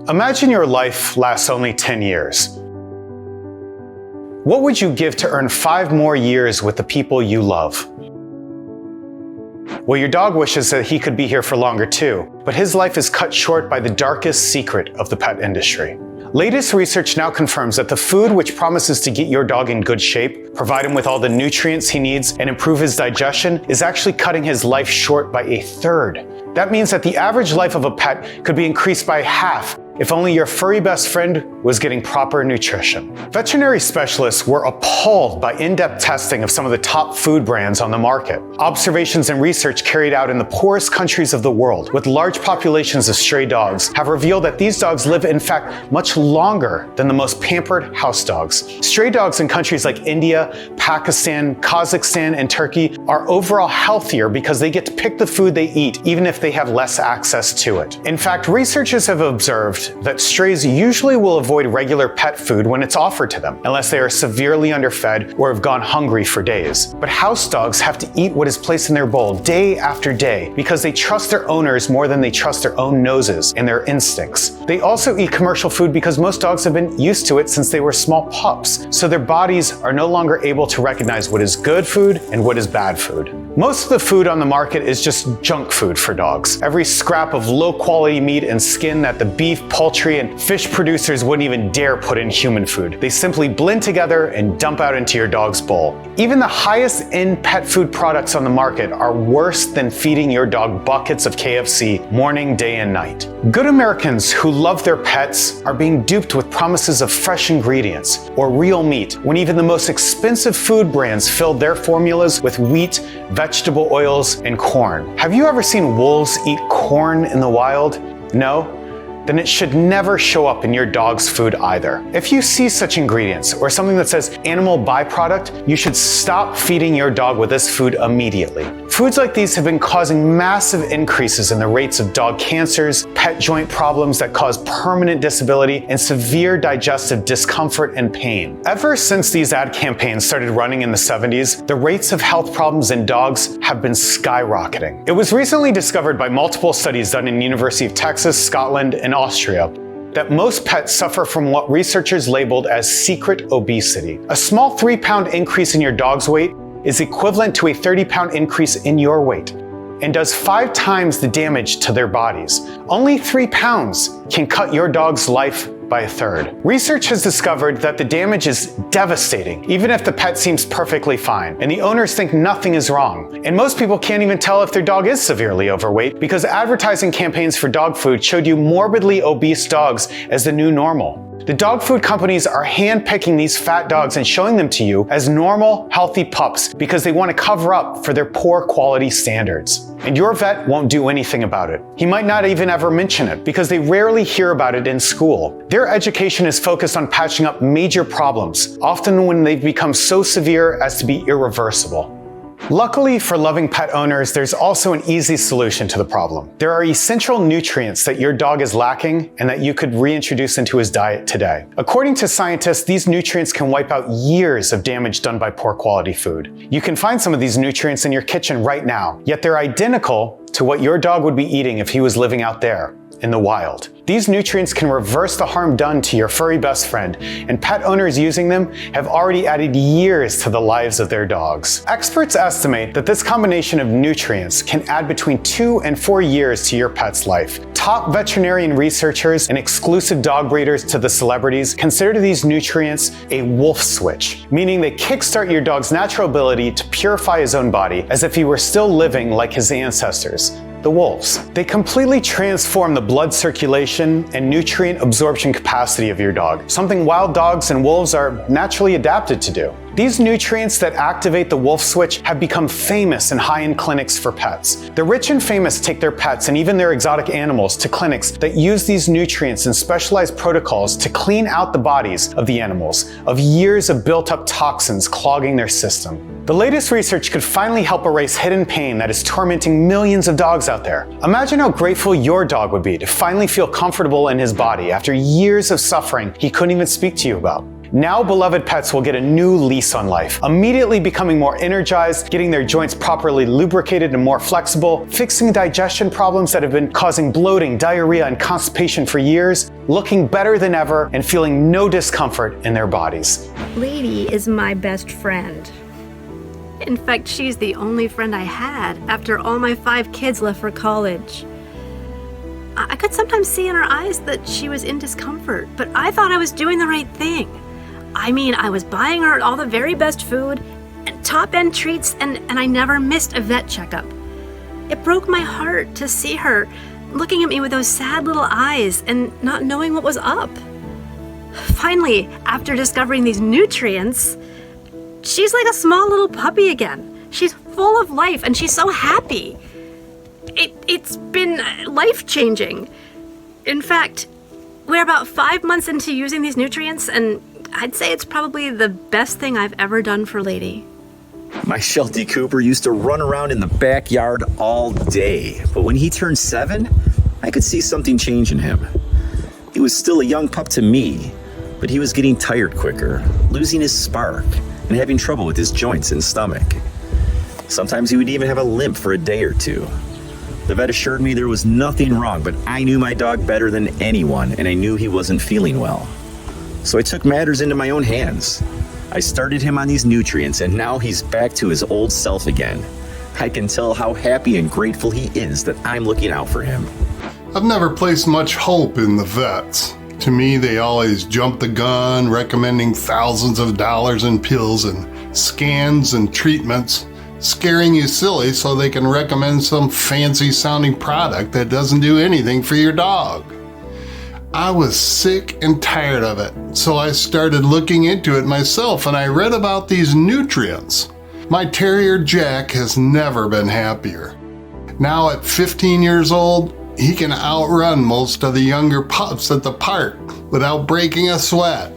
Imagine your life lasts only 10 years. What would you give to earn 5 more years with the people you love? Well, your dog wishes that he could be here for longer too, but his life is cut short by the darkest secret of the pet industry. Latest research now confirms that the food which promises to get your dog in good shape, provide him with all the nutrients he needs, and improve his digestion is actually cutting his life short by 1/3. That means that the average life of a pet could be increased by half if only your furry best friend was getting proper nutrition. Veterinary specialists were appalled by in-depth testing of some of the top food brands on the market. Observations and research carried out in the poorest countries of the world with large populations of stray dogs have revealed that these dogs live in fact much longer than the most pampered house dogs. Stray dogs in countries like India, Pakistan, Kazakhstan, and Turkey are overall healthier because they get to pick the food they eat even if they have less access to it. In fact, researchers have observed that strays usually will avoid regular pet food when it's offered to them, unless they are severely underfed or have gone hungry for days. But house dogs have to eat what is placed in their bowl day after day because they trust their owners more than they trust their own noses and their instincts. They also eat commercial food because most dogs have been used to it since they were small pups, so their bodies are no longer able to recognize what is good food and what is bad food. Most of the food on the market is just junk food for dogs. Every scrap of low-quality meat and skin that the beef, poultry, and fish producers wouldn't even dare put in human food. They simply blend together and dump out into your dog's bowl. Even the highest-end pet food products on the market are worse than feeding your dog buckets of KFC morning, day, and night. Good Americans who love their pets are being duped with promises of fresh ingredients or real meat when even the most expensive food brands filled their formulas with wheat, vegetable oils, and corn. Have you ever seen wolves eat corn in the wild? No? Then it should never show up in your dog's food either. If you see such ingredients or something that says animal byproduct, you should stop feeding your dog with this food immediately. Foods like these have been causing massive increases in the rates of dog cancers, pet joint problems that cause permanent disability, and severe digestive discomfort and pain. Ever since these ad campaigns started running in the 70s, the rates of health problems in dogs have been skyrocketing. It was recently discovered by multiple studies done in the University of Texas, Scotland, and Austria that most pets suffer from what researchers labeled as secret obesity. A small 3-pound increase in your dog's weight is equivalent to a 30-pound increase in your weight and does 5 times the damage to their bodies. Only 3 pounds can cut your dog's life by 1/3. Research has discovered that the damage is devastating, even if the pet seems perfectly fine, and the owners think nothing is wrong. And most people can't even tell if their dog is severely overweight because advertising campaigns for dog food showed you morbidly obese dogs as the new normal. The dog food companies are hand-picking these fat dogs and showing them to you as normal, healthy pups because they want to cover up for their poor quality standards. And your vet won't do anything about it. He might not even ever mention it because they rarely hear about it in school. Their education is focused on patching up major problems, often when they've become so severe as to be irreversible. Luckily for loving pet owners, there's also an easy solution to the problem. There are essential nutrients that your dog is lacking and that you could reintroduce into his diet today. According to scientists, these nutrients can wipe out years of damage done by poor quality food. You can find some of these nutrients in your kitchen right now, yet they're identical to what your dog would be eating if he was living out there in the wild. These nutrients can reverse the harm done to your furry best friend, and pet owners using them have already added years to the lives of their dogs. Experts estimate that this combination of nutrients can add between 2 and 4 years to your pet's life. Top veterinarian researchers and exclusive dog breeders to the celebrities consider these nutrients a wolf switch, meaning they kickstart your dog's natural ability to purify his own body as if he were still living like his ancestors, the wolves. They completely transform the blood circulation and nutrient absorption capacity of your dog, something wild dogs and wolves are naturally adapted to do. These nutrients that activate the wolf switch have become famous in high-end clinics for pets. The rich and famous take their pets and even their exotic animals to clinics that use these nutrients in specialized protocols to clean out the bodies of the animals of years of built-up toxins clogging their system. The latest research could finally help erase hidden pain that is tormenting millions of dogs out there. Imagine how grateful your dog would be to finally feel comfortable in his body after years of suffering he couldn't even speak to you about. Now beloved pets will get a new lease on life, immediately becoming more energized, getting their joints properly lubricated and more flexible, fixing digestion problems that have been causing bloating, diarrhea, and constipation for years, looking better than ever, and feeling no discomfort in their bodies. Lady is my best friend. In fact, she's the only friend I had after all my 5 kids left for college. I could sometimes see in her eyes that she was in discomfort, but I thought I was doing the right thing. I mean, I was buying her all the very best food and top-end treats, and I never missed a vet checkup. It broke my heart to see her looking at me with those sad little eyes and not knowing what was up. Finally, after discovering these nutrients, she's like a small little puppy again. She's full of life and she's so happy. It's been life-changing. In fact, we're about 5 months into using these nutrients, and I'd say it's probably the best thing I've ever done for Lady. My Sheltie Cooper used to run around in the backyard all day, but when he turned 7, I could see something change in him. He was still a young pup to me, but he was getting tired quicker, losing his spark, and having trouble with his joints and stomach. Sometimes he would even have a limp for a day or two. The vet assured me there was nothing wrong, but I knew my dog better than anyone, and I knew he wasn't feeling well. So I took matters into my own hands. I started him on these nutrients, and now he's back to his old self again. I can tell how happy and grateful he is that I'm looking out for him. I've never placed much hope in the vets. To me, they always jump the gun, recommending thousands of dollars in pills and scans and treatments, scaring you silly so they can recommend some fancy sounding product that doesn't do anything for your dog. I was sick and tired of it, so I started looking into it myself, and I read about these nutrients. My terrier Jack has never been happier. Now at 15 years old, he can outrun most of the younger pups at the park without breaking a sweat.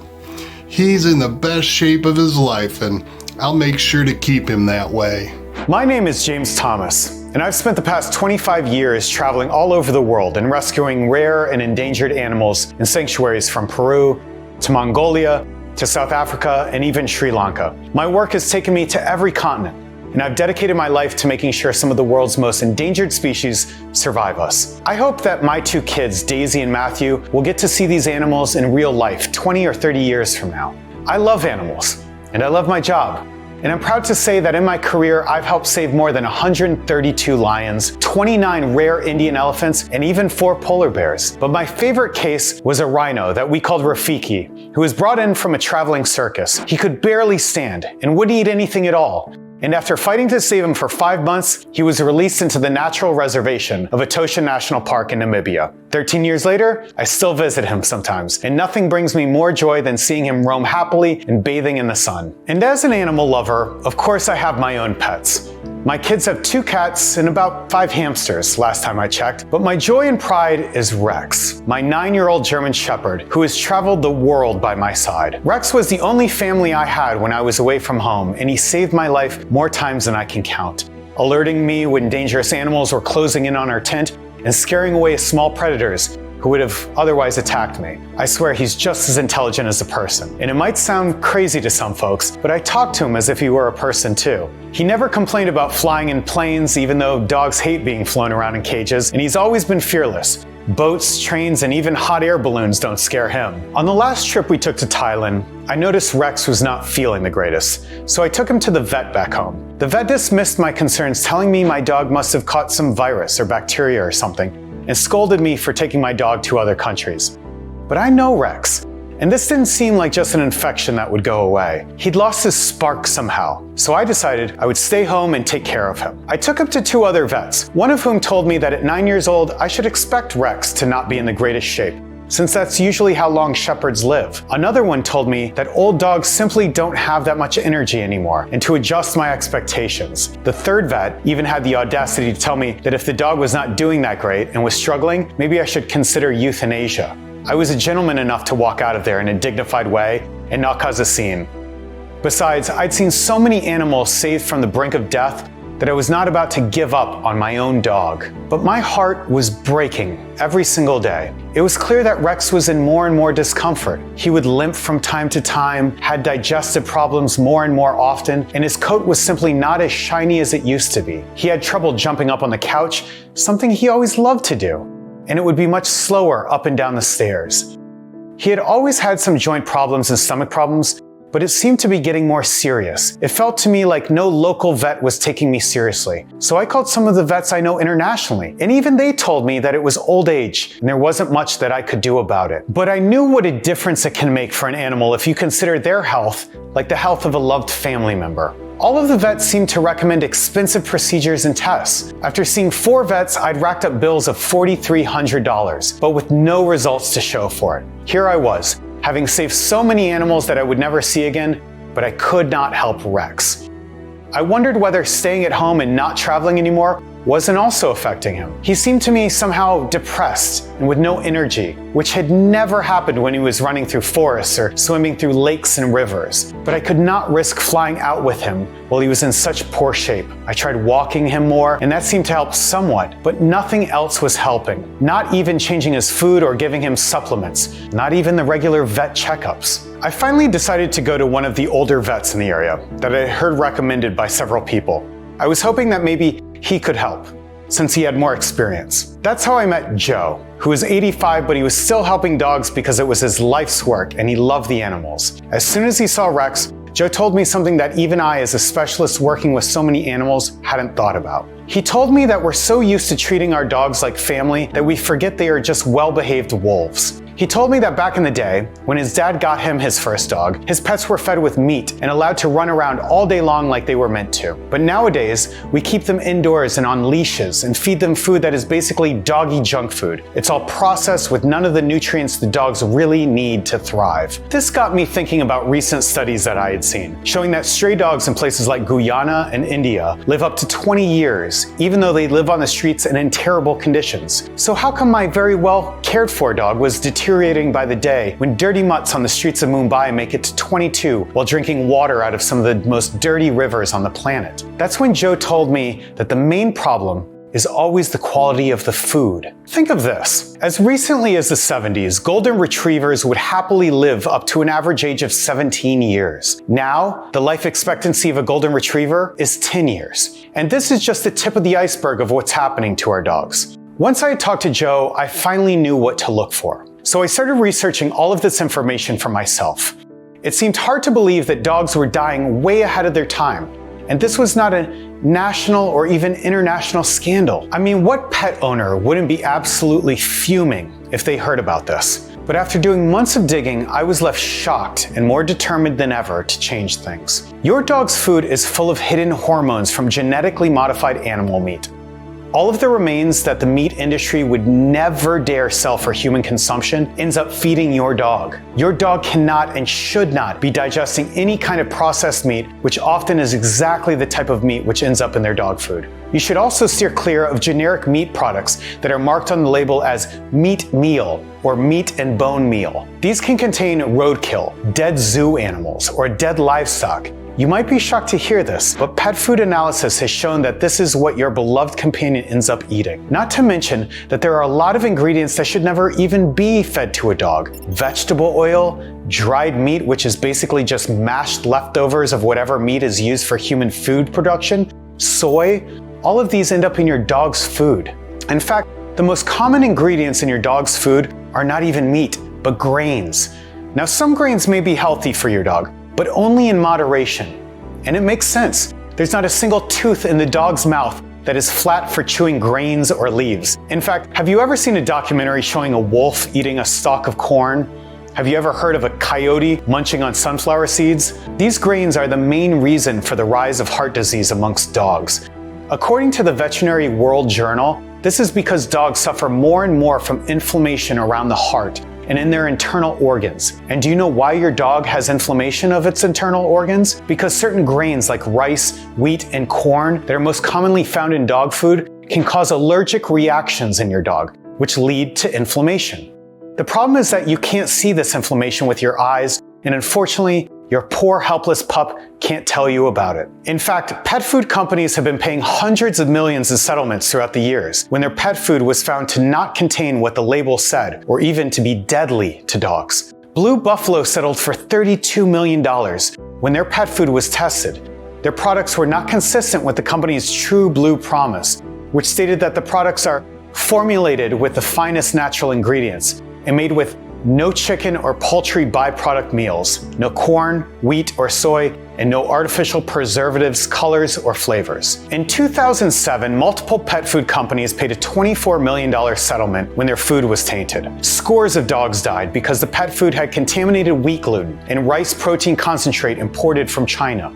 He's in the best shape of his life, and I'll make sure to keep him that way. My name is James Thomas, and I've spent the past 25 years traveling all over the world and rescuing rare and endangered animals in sanctuaries from Peru to Mongolia to South Africa and even Sri Lanka. My work has taken me to every continent, and I've dedicated my life to making sure some of the world's most endangered species survive us. I hope that my 2 kids, Daisy and Matthew, will get to see these animals in real life 20 or 30 years from now. I love animals, and I love my job. And I'm proud to say that in my career, I've helped save more than 132 lions, 29 rare Indian elephants, and even 4 polar bears. But my favorite case was a rhino that we called Rafiki, who was brought in from a traveling circus. He could barely stand and wouldn't eat anything at all. And after fighting to save him for 5 months, he was released into the natural reservation of Etosha National Park in Namibia. 13 years later, I still visit him sometimes, and nothing brings me more joy than seeing him roam happily and bathing in the sun. And as an animal lover, of course I have my own pets. My kids have 2 cats and about 5 hamsters, last time I checked, but my joy and pride is Rex, my 9-year-old German Shepherd, who has traveled the world by my side. Rex was the only family I had when I was away from home, and he saved my life more times than I can count, alerting me when dangerous animals were closing in on our tent and scaring away small predators who would have otherwise attacked me. I swear he's just as intelligent as a person. And it might sound crazy to some folks, but I talk to him as if he were a person too. He never complained about flying in planes, even though dogs hate being flown around in cages, and he's always been fearless. Boats, trains, and even hot air balloons don't scare him. On the last trip we took to Thailand, I noticed Rex was not feeling the greatest, so I took him to the vet back home. The vet dismissed my concerns, telling me my dog must have caught some virus or bacteria or something, and scolded me for taking my dog to other countries. But I know Rex, and this didn't seem like just an infection that would go away. He'd lost his spark somehow, so I decided I would stay home and take care of him. I took him to 2 other vets, one of whom told me that at 9 years old, I should expect Rex to not be in the greatest shape, since that's usually how long shepherds live. Another one told me that old dogs simply don't have that much energy anymore, and to adjust my expectations. The 3rd vet even had the audacity to tell me that if the dog was not doing that great and was struggling, maybe I should consider euthanasia. I was a gentleman enough to walk out of there in a dignified way and not cause a scene. Besides, I'd seen so many animals saved from the brink of death that I was not about to give up on my own dog. But my heart was breaking every single day. It was clear that Rex was in more and more discomfort. He would limp from time to time, had digestive problems more and more often, and his coat was simply not as shiny as it used to be. He had trouble jumping up on the couch, something he always loved to do, and it would be much slower up and down the stairs. He had always had some joint problems and stomach problems, but it seemed to be getting more serious. It felt to me like no local vet was taking me seriously. So I called some of the vets I know internationally, and even they told me that it was old age and there wasn't much that I could do about it. But I knew what a difference it can make for an animal if you consider their health like the health of a loved family member. All of the vets seemed to recommend expensive procedures and tests. After seeing 4 vets, I'd racked up bills of $4,300, but with no results to show for it. Here I was, having saved so many animals that I would never see again, but I could not help Rex. I wondered whether staying at home and not traveling anymore wasn't also affecting him. He seemed to me somehow depressed and with no energy, which had never happened when he was running through forests or swimming through lakes and rivers. But I could not risk flying out with him while he was in such poor shape. I tried walking him more, and that seemed to help somewhat, but nothing else was helping. Not even changing his food or giving him supplements, not even the regular vet checkups. I finally decided to go to one of the older vets in the area that I had heard recommended by several people. I was hoping that maybe he could help, since he had more experience. That's how I met Joe, who was 85, but he was still helping dogs because it was his life's work and he loved the animals. As soon as he saw Rex, Joe told me something that even I, as a specialist working with so many animals, hadn't thought about. He told me that we're so used to treating our dogs like family that we forget they are just well-behaved wolves. He told me that back in the day, when his dad got him his first dog, his pets were fed with meat and allowed to run around all day long like they were meant to. But nowadays, we keep them indoors and on leashes and feed them food that is basically doggy junk food. It's all processed with none of the nutrients the dogs really need to thrive. This got me thinking about recent studies that I had seen, showing that stray dogs in places like Guyana and India live up to 20 years, even though they live on the streets and in terrible conditions. So how come my very well cared for dog was deteriorating by the day when dirty mutts on the streets of Mumbai make it to 22 while drinking water out of some of the most dirty rivers on the planet? That's when Joe told me that the main problem is always the quality of the food. Think of this. As recently as the 70s, golden retrievers would happily live up to an average age of 17 years. Now, the life expectancy of a golden retriever is 10 years. And this is just the tip of the iceberg of what's happening to our dogs. Once I had talked to Joe, I finally knew what to look for. So I started researching all of this information for myself. It seemed hard to believe that dogs were dying way ahead of their time. And this was not a national or even international scandal. I mean, what pet owner wouldn't be absolutely fuming if they heard about this? But after doing months of digging, I was left shocked and more determined than ever to change things. Your dog's food is full of hidden hormones from genetically modified animal meat. All of the remains that the meat industry would never dare sell for human consumption ends up feeding your dog. Your dog cannot and should not be digesting any kind of processed meat, which often is exactly the type of meat which ends up in their dog food. You should also steer clear of generic meat products that are marked on the label as meat meal or meat and bone meal. These can contain roadkill, dead zoo animals, or dead livestock. You might be shocked to hear this, but pet food analysis has shown that this is what your beloved companion ends up eating. Not to mention that there are a lot of ingredients that should never even be fed to a dog. Vegetable oil, dried meat, which is basically just mashed leftovers of whatever meat is used for human food production, soy, all of these end up in your dog's food. In fact, the most common ingredients in your dog's food are not even meat, but grains. Now, some grains may be healthy for your dog, but only in moderation. And it makes sense. There's not a single tooth in the dog's mouth that is flat for chewing grains or leaves. In fact, have you ever seen a documentary showing a wolf eating a stalk of corn? Have you ever heard of a coyote munching on sunflower seeds? These grains are the main reason for the rise of heart disease amongst dogs. According to the Veterinary World Journal, this is because dogs suffer more and more from inflammation around the heart and in their internal organs. And do you know why your dog has inflammation of its internal organs? Because certain grains like rice, wheat, and corn that are most commonly found in dog food can cause allergic reactions in your dog, which lead to inflammation. The problem is that you can't see this inflammation with your eyes, and unfortunately, Your poor, helpless pup can't tell you about it. In fact, pet food companies have been paying hundreds of millions in settlements throughout the years when their pet food was found to not contain what the label said, or even to be deadly to dogs. Blue Buffalo settled for $32 million when their pet food was tested. Their products were not consistent with the company's True Blue promise, which stated that the products are formulated with the finest natural ingredients and made with no chicken or poultry byproduct meals, no corn, wheat, or soy, and no artificial preservatives, colors, or flavors. In 2007, multiple pet food companies paid a $24 million settlement when their food was tainted. Scores of dogs died because the pet food had contaminated wheat gluten and rice protein concentrate imported from China.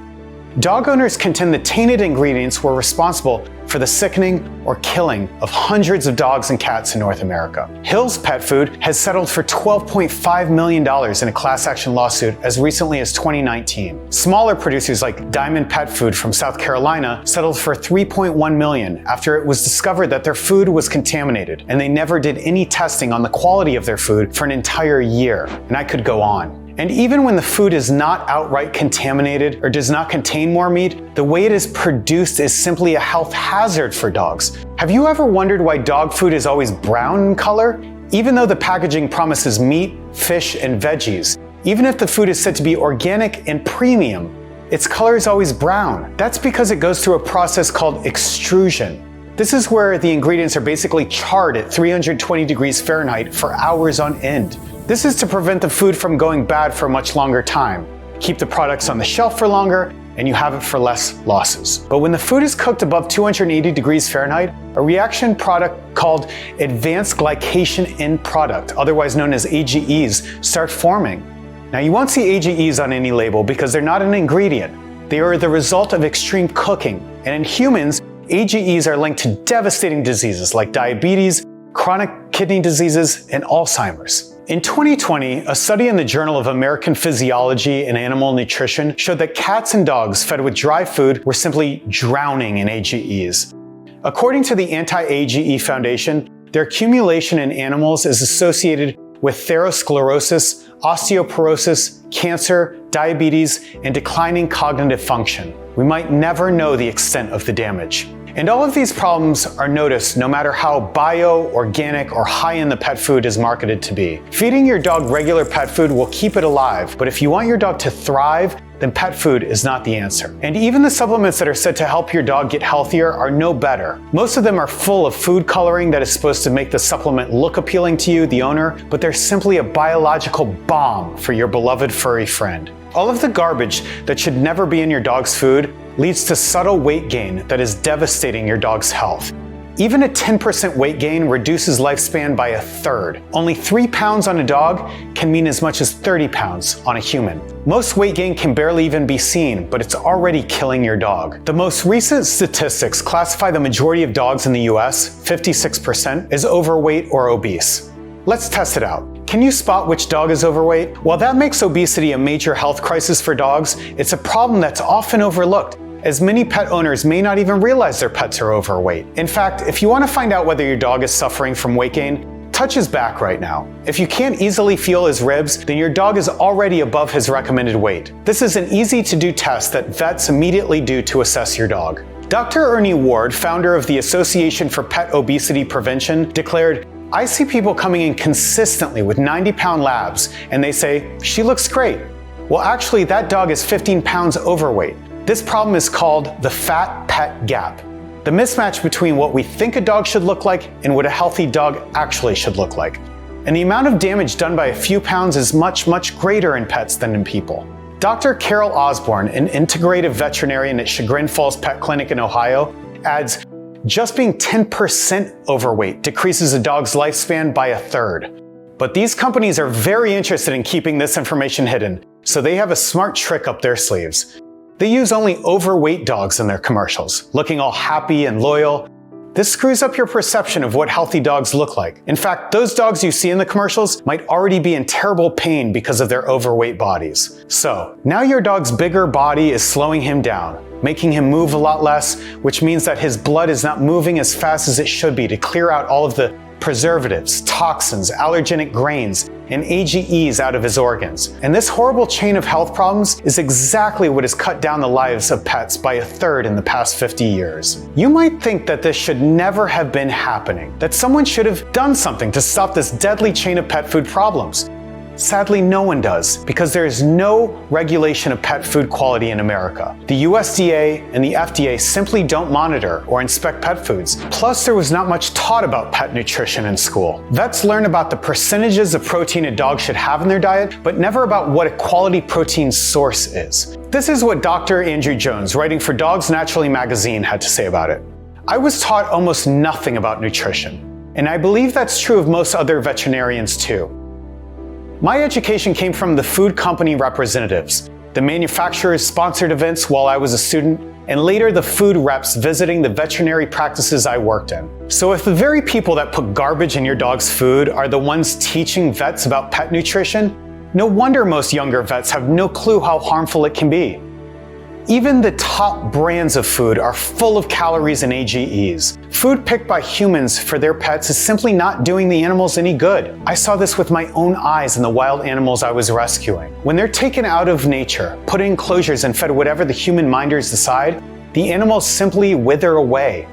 Dog owners contend the tainted ingredients were responsible for the sickening or killing of hundreds of dogs and cats in North America. Hill's Pet Food has settled for $12.5 million in a class action lawsuit as recently as 2019. Smaller producers like Diamond Pet Food from South Carolina settled for $3.1 million after it was discovered that their food was contaminated, and they never did any testing on the quality of their food for an entire year. And I could go on. And even when the food is not outright contaminated or does not contain more meat, the way it is produced is simply a health hazard for dogs. Have you ever wondered why dog food is always brown in color? Even though the packaging promises meat, fish, and veggies, even if the food is said to be organic and premium, its color is always brown. That's because it goes through a process called extrusion. This is where the ingredients are basically charred at 320 degrees Fahrenheit for hours on end. This is to prevent the food from going bad for a much longer time, keep the products on the shelf for longer, and you have it for less losses. But when the food is cooked above 280 degrees Fahrenheit, a reaction product called advanced glycation end product, otherwise known as AGEs, start forming. Now you won't see AGEs on any label because they're not an ingredient. They are the result of extreme cooking. And in humans, AGEs are linked to devastating diseases like diabetes, chronic kidney diseases, and Alzheimer's. In 2020, a study in the Journal of American Physiology and Animal Nutrition showed that cats and dogs fed with dry food were simply drowning in AGEs. According to the Anti-AGE Foundation, their accumulation in animals is associated with atherosclerosis, osteoporosis, cancer, diabetes, and declining cognitive function. We might never know the extent of the damage. And all of these problems are noticed no matter how bio, organic, or high-end the pet food is marketed to be. Feeding your dog regular pet food will keep it alive, but if you want your dog to thrive, then pet food is not the answer. And even the supplements that are said to help your dog get healthier are no better. Most of them are full of food coloring that is supposed to make the supplement look appealing to you, the owner, but they're simply a biological bomb for your beloved furry friend. All of the garbage that should never be in your dog's food leads to subtle weight gain that is devastating your dog's health. Even a 10% weight gain reduces lifespan by a third. Only 3 pounds on a dog can mean as much as 30 pounds on a human. Most weight gain can barely even be seen, but it's already killing your dog. The most recent statistics classify the majority of dogs in the US, 56%, as overweight or obese. Let's test it out. Can you spot which dog is overweight? While that makes obesity a major health crisis for dogs, it's a problem that's often overlooked, as many pet owners may not even realize their pets are overweight. In fact, if you want to find out whether your dog is suffering from weight gain, touch his back right now. If you can't easily feel his ribs, then your dog is already above his recommended weight. This is an easy-to-do test that vets immediately do to assess your dog. Dr. Ernie Ward, founder of the Association for Pet Obesity Prevention, declared, "I see people coming in consistently with 90-pound labs, and they say, 'She looks great.' Well, actually, that dog is 15 pounds overweight. This problem is called the fat pet gap, the mismatch between what we think a dog should look like and what a healthy dog actually should look like. And the amount of damage done by a few pounds is much, much greater in pets than in people." Dr. Carol Osborne, an integrative veterinarian at Chagrin Falls Pet Clinic in Ohio, adds, "Just being 10% overweight decreases a dog's lifespan by a third." But these companies are very interested in keeping this information hidden, so they have a smart trick up their sleeves. They use only overweight dogs in their commercials, looking all happy and loyal. This screws up your perception of what healthy dogs look like. In fact, those dogs you see in the commercials might already be in terrible pain because of their overweight bodies. So, now your dog's bigger body is slowing him down, making him move a lot less, which means that his blood is not moving as fast as it should be to clear out all of the preservatives, toxins, allergenic grains, and AGEs out of his organs. And this horrible chain of health problems is exactly what has cut down the lives of pets by 1/3 in the past 50 years. You might think that this should never have been happening, that someone should have done something to stop this deadly chain of pet food problems. Sadly, no one does, because there is no regulation of pet food quality in America. The USDA and the FDA simply don't monitor or inspect pet foods. Plus, there was not much taught about pet nutrition in school. Vets learn about the percentages of protein a dog should have in their diet, but never about what a quality protein source is. This is what Dr. Andrew Jones, writing for Dogs Naturally magazine, had to say about it. I was taught almost nothing about nutrition, and I believe that's true of most other veterinarians too. My education came from the food company representatives, the manufacturers sponsored events while I was a student, and later the food reps visiting the veterinary practices I worked in. So if the very people that put garbage in your dog's food are the ones teaching vets about pet nutrition, no wonder most younger vets have no clue how harmful it can be. Even the top brands of food are full of calories and AGEs. Food picked by humans for their pets is simply not doing the animals any good. I saw this with my own eyes in the wild animals I was rescuing. When they're taken out of nature, put in enclosures and fed whatever the human minders decide, the animals simply wither away.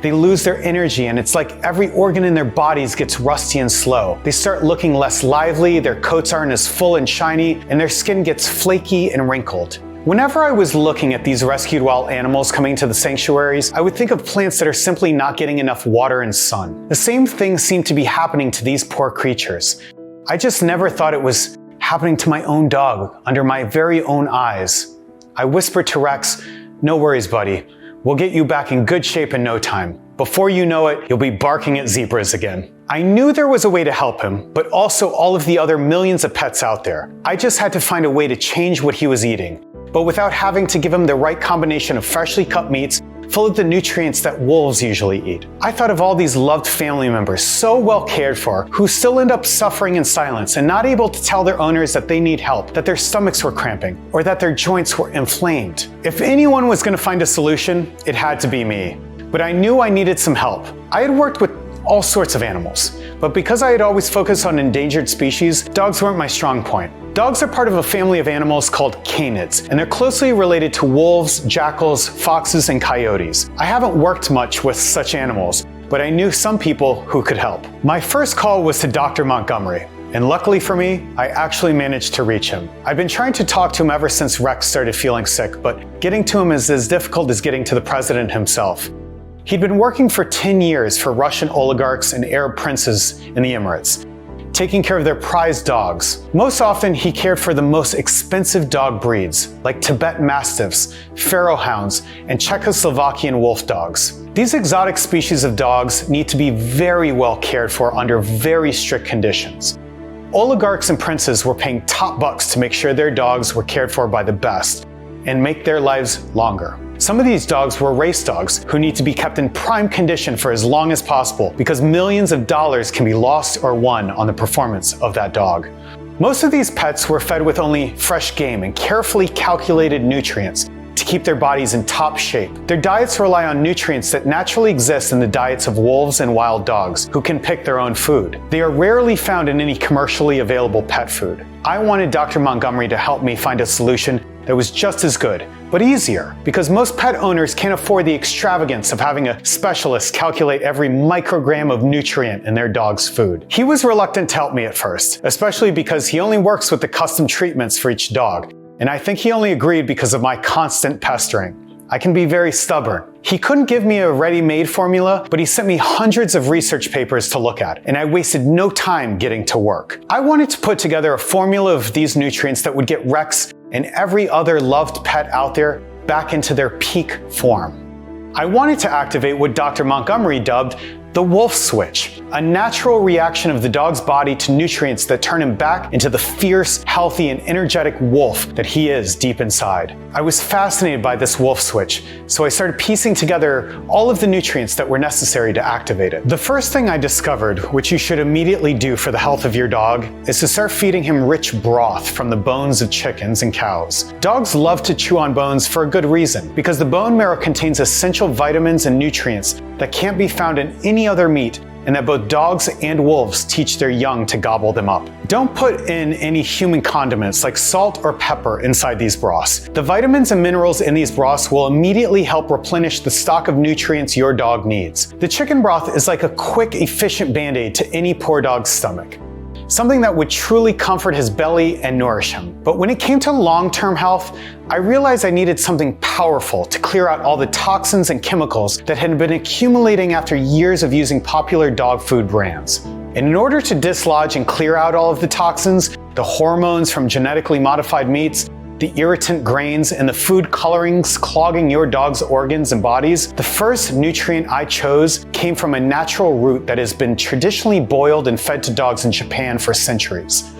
They lose their energy, and it's like every organ in their bodies gets rusty and slow. They start looking less lively, their coats aren't as full and shiny, and their skin gets flaky and wrinkled. Whenever I was looking at these rescued wild animals coming to the sanctuaries, I would think of plants that are simply not getting enough water and sun. The same thing seemed to be happening to these poor creatures. I just never thought it was happening to my own dog, under my very own eyes. I whispered to Rex, "No worries, buddy. We'll get you back in good shape in no time. Before you know it, you'll be barking at zebras again." I knew there was a way to help him, but also all of the other millions of pets out there. I just had to find a way to change what he was eating, but without having to give him the right combination of freshly cut meats full of the nutrients that wolves usually eat. I thought of all these loved family members so well cared for who still end up suffering in silence and not able to tell their owners that they need help, that their stomachs were cramping, or that their joints were inflamed. If anyone was going to find a solution, it had to be me. But I knew I needed some help. I had worked with all sorts of animals, but because I had always focused on endangered species, dogs weren't my strong point. Dogs are part of a family of animals called canids, and they're closely related to wolves, jackals, foxes, and coyotes. I haven't worked much with such animals, but I knew some people who could help. My first call was to Dr. Montgomery, and luckily for me, I actually managed to reach him. I've been trying to talk to him ever since Rex started feeling sick, but getting to him is as difficult as getting to the president himself. He'd been working for 10 years for Russian oligarchs and Arab princes in the Emirates, taking care of their prized dogs. Most often, he cared for the most expensive dog breeds, like Tibetan Mastiffs, Pharaoh Hounds, and Czechoslovakian wolf dogs. These exotic species of dogs need to be very well cared for under very strict conditions. Oligarchs and princes were paying top bucks to make sure their dogs were cared for by the best and make their lives longer. Some of these dogs were race dogs who need to be kept in prime condition for as long as possible because millions of dollars can be lost or won on the performance of that dog. Most of these pets were fed with only fresh game and carefully calculated nutrients to keep their bodies in top shape. Their diets rely on nutrients that naturally exist in the diets of wolves and wild dogs who can pick their own food. They are rarely found in any commercially available pet food. I wanted Dr. Montgomery to help me find a solution that was just as good, but easier, because most pet owners can't afford the extravagance of having a specialist calculate every microgram of nutrient in their dog's food. He was reluctant to help me at first, especially because he only works with the custom treatments for each dog, and I think he only agreed because of my constant pestering. I can be very stubborn. He couldn't give me a ready-made formula, but he sent me hundreds of research papers to look at, and I wasted no time getting to work. I wanted to put together a formula of these nutrients that would get Rex and every other loved pet out there back into their peak form. I wanted to activate what Dr. Montgomery dubbed the wolf switch, a natural reaction of the dog's body to nutrients that turn him back into the fierce, healthy, and energetic wolf that he is deep inside. I was fascinated by this wolf switch, so I started piecing together all of the nutrients that were necessary to activate it. The first thing I discovered, which you should immediately do for the health of your dog, is to start feeding him rich broth from the bones of chickens and cows. Dogs love to chew on bones for a good reason, because the bone marrow contains essential vitamins and nutrients that can't be found in any other meat and that both dogs and wolves teach their young to gobble them up. Don't put in any human condiments like salt or pepper inside these broths. The vitamins and minerals in these broths will immediately help replenish the stock of nutrients your dog needs. The chicken broth is like a quick, efficient band-aid to any poor dog's stomach. Something that would truly comfort his belly and nourish him. But when it came to long-term health, I realized I needed something powerful to clear out all the toxins and chemicals that had been accumulating after years of using popular dog food brands. And in order to dislodge and clear out all of the toxins, the hormones from genetically modified meats, the irritant grains, and the food colorings clogging your dog's organs and bodies, the first nutrient I chose came from a natural root that has been traditionally boiled and fed to dogs in Japan for centuries.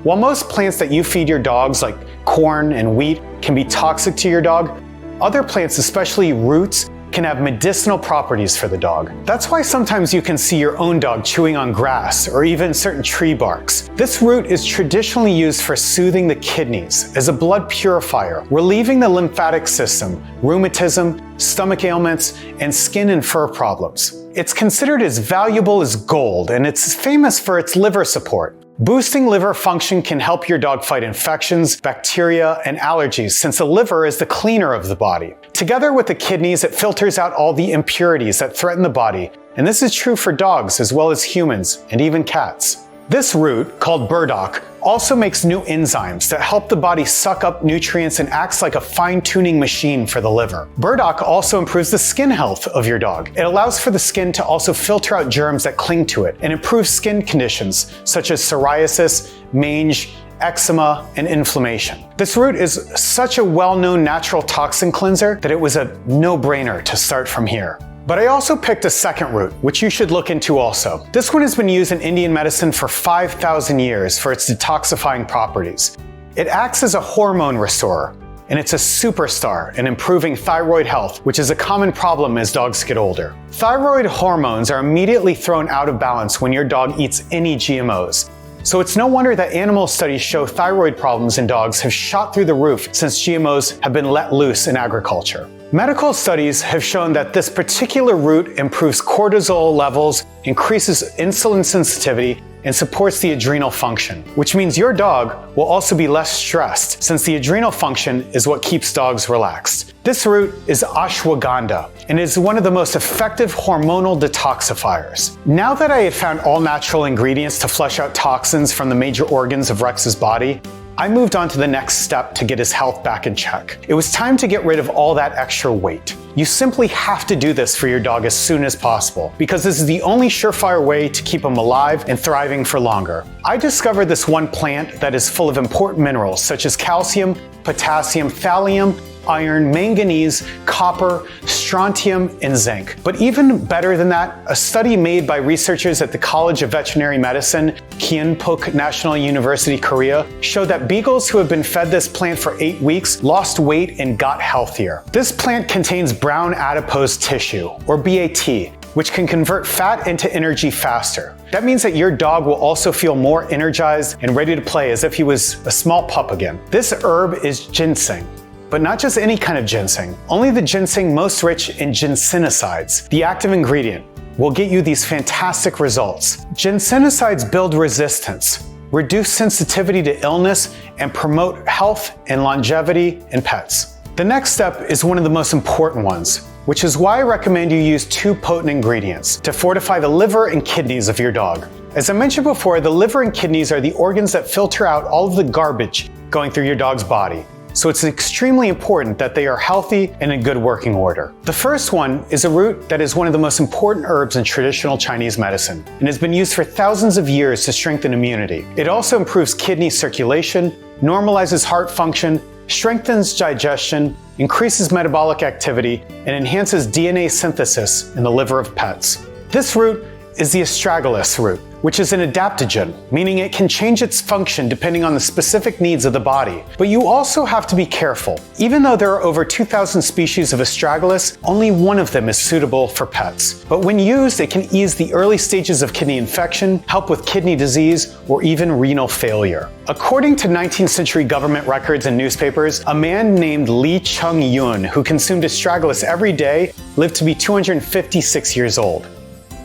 While most plants that you feed your dogs, like corn and wheat, can be toxic to your dog, other plants, especially roots, can have medicinal properties for the dog. That's why sometimes you can see your own dog chewing on grass or even certain tree barks. This root is traditionally used for soothing the kidneys as a blood purifier, relieving the lymphatic system, rheumatism, stomach ailments, and skin and fur problems. It's considered as valuable as gold, and it's famous for its liver support. Boosting liver function can help your dog fight infections, bacteria, and allergies, since the liver is the cleaner of the body. Together with the kidneys, it filters out all the impurities that threaten the body, and this is true for dogs as well as humans and even cats. This root, called burdock, also makes new enzymes that help the body suck up nutrients and acts like a fine-tuning machine for the liver. Burdock also improves the skin health of your dog. It allows for the skin to also filter out germs that cling to it and improves skin conditions such as psoriasis, mange, eczema, and inflammation. This root is such a well-known natural toxin cleanser that it was a no-brainer to start from here. But I also picked a second root, which you should look into also. This one has been used in Indian medicine for 5,000 years for its detoxifying properties. It acts as a hormone restorer, and it's a superstar in improving thyroid health, which is a common problem as dogs get older. Thyroid hormones are immediately thrown out of balance when your dog eats any GMOs. So it's no wonder that animal studies show thyroid problems in dogs have shot through the roof since GMOs have been let loose in agriculture. Medical studies have shown that this particular root improves cortisol levels, increases insulin sensitivity, and supports the adrenal function, which means your dog will also be less stressed since the adrenal function is what keeps dogs relaxed. This root is ashwagandha and is one of the most effective hormonal detoxifiers. Now that I have found all natural ingredients to flush out toxins from the major organs of Rex's body, I moved on to the next step to get his health back in check. It was time to get rid of all that extra weight. You simply have to do this for your dog as soon as possible, because this is the only surefire way to keep him alive and thriving for longer. I discovered this one plant that is full of important minerals such as calcium, potassium, thallium, iron, manganese, copper, strontium, and zinc. But even better than that, a study made by researchers at the College of Veterinary Medicine, Kyunpook National University, Korea, showed that beagles who have been fed this plant for 8 weeks lost weight and got healthier. This plant contains brown adipose tissue, or BAT, which can convert fat into energy faster. That means that your dog will also feel more energized and ready to play as if he was a small pup again. This herb is ginseng. But not just any kind of ginseng. Only the ginseng most rich in ginsenosides, the active ingredient, will get you these fantastic results. Ginsenosides build resistance, reduce sensitivity to illness, and promote health and longevity in pets. The next step is one of the most important ones, which is why I recommend you use 2 potent ingredients to fortify the liver and kidneys of your dog. As I mentioned before, the liver and kidneys are the organs that filter out all of the garbage going through your dog's body. So it's extremely important that they are healthy and in good working order. The first one is a root that is one of the most important herbs in traditional Chinese medicine and has been used for thousands of years to strengthen immunity. It also improves kidney circulation, normalizes heart function, strengthens digestion, increases metabolic activity, and enhances DNA synthesis in the liver of pets. This root is the astragalus root, which is an adaptogen, meaning it can change its function depending on the specific needs of the body. But you also have to be careful. Even though there are over 2,000 species of astragalus, only one of them is suitable for pets. But when used, it can ease the early stages of kidney infection, help with kidney disease, or even renal failure. According to 19th century government records and newspapers, a man named Li Chung-yun, who consumed astragalus every day, lived to be 256 years old.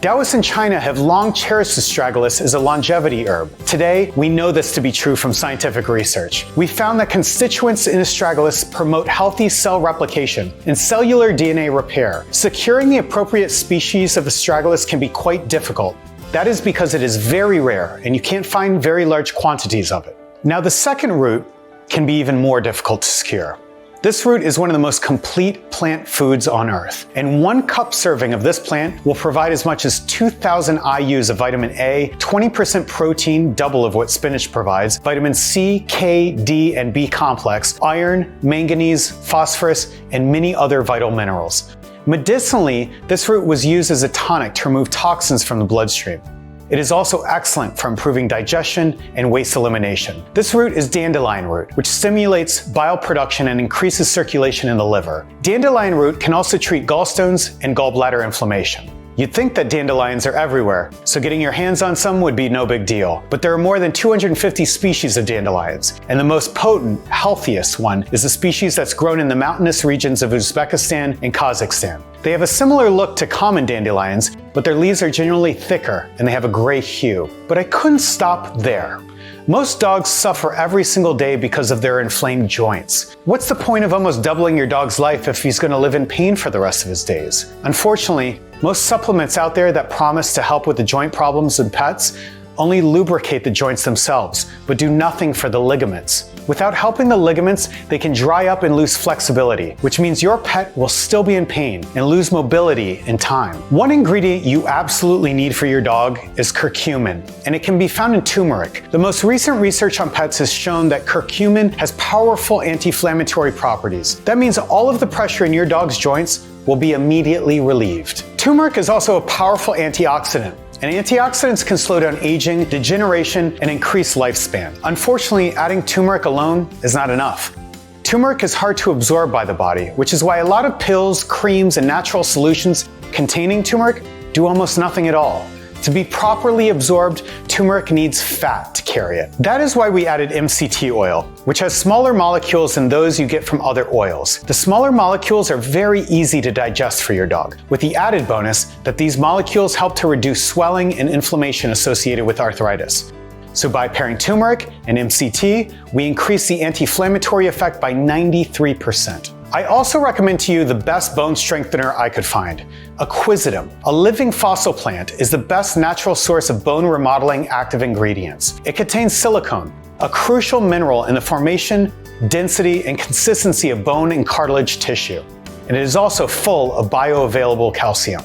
Taoists in China have long cherished astragalus as a longevity herb. Today, we know this to be true from scientific research. We found that constituents in astragalus promote healthy cell replication and cellular DNA repair. Securing the appropriate species of astragalus can be quite difficult. That is because it is very rare and you can't find very large quantities of it. Now, the second root can be even more difficult to secure. This root is one of the most complete plant foods on Earth, and 1 cup serving of this plant will provide as much as 2,000 IUs of vitamin A, 20% protein, double of what spinach provides, vitamin C, K, D, and B complex, iron, manganese, phosphorus, and many other vital minerals. Medicinally, this root was used as a tonic to remove toxins from the bloodstream. It is also excellent for improving digestion and waste elimination. This root is dandelion root, which stimulates bile production and increases circulation in the liver. Dandelion root can also treat gallstones and gallbladder inflammation. You'd think that dandelions are everywhere, so getting your hands on some would be no big deal. But there are more than 250 species of dandelions, and the most potent, healthiest one is the species that's grown in the mountainous regions of Uzbekistan and Kazakhstan. They have a similar look to common dandelions, but their leaves are generally thicker and they have a gray hue. But I couldn't stop there. Most dogs suffer every single day because of their inflamed joints. What's the point of almost doubling your dog's life if he's going to live in pain for the rest of his days? Unfortunately, most supplements out there that promise to help with the joint problems in pets only lubricate the joints themselves, but do nothing for the ligaments. Without helping the ligaments, they can dry up and lose flexibility, which means your pet will still be in pain and lose mobility in time. One ingredient you absolutely need for your dog is curcumin, and it can be found in turmeric. The most recent research on pets has shown that curcumin has powerful anti-inflammatory properties. That means all of the pressure in your dog's joints will be immediately relieved. Turmeric is also a powerful antioxidant, and antioxidants can slow down aging, degeneration, and increase lifespan. Unfortunately, adding turmeric alone is not enough. Turmeric is hard to absorb by the body, which is why a lot of pills, creams, and natural solutions containing turmeric do almost nothing at all. To be properly absorbed, turmeric needs fat to carry it. That is why we added MCT oil, which has smaller molecules than those you get from other oils. The smaller molecules are very easy to digest for your dog, with the added bonus that these molecules help to reduce swelling and inflammation associated with arthritis. So by pairing turmeric and MCT, we increase the anti-inflammatory effect by 93%. I also recommend to you the best bone strengthener I could find, Aquisitum. A living fossil plant is the best natural source of bone remodeling active ingredients. It contains silicone, a crucial mineral in the formation, density, and consistency of bone and cartilage tissue. And it is also full of bioavailable calcium.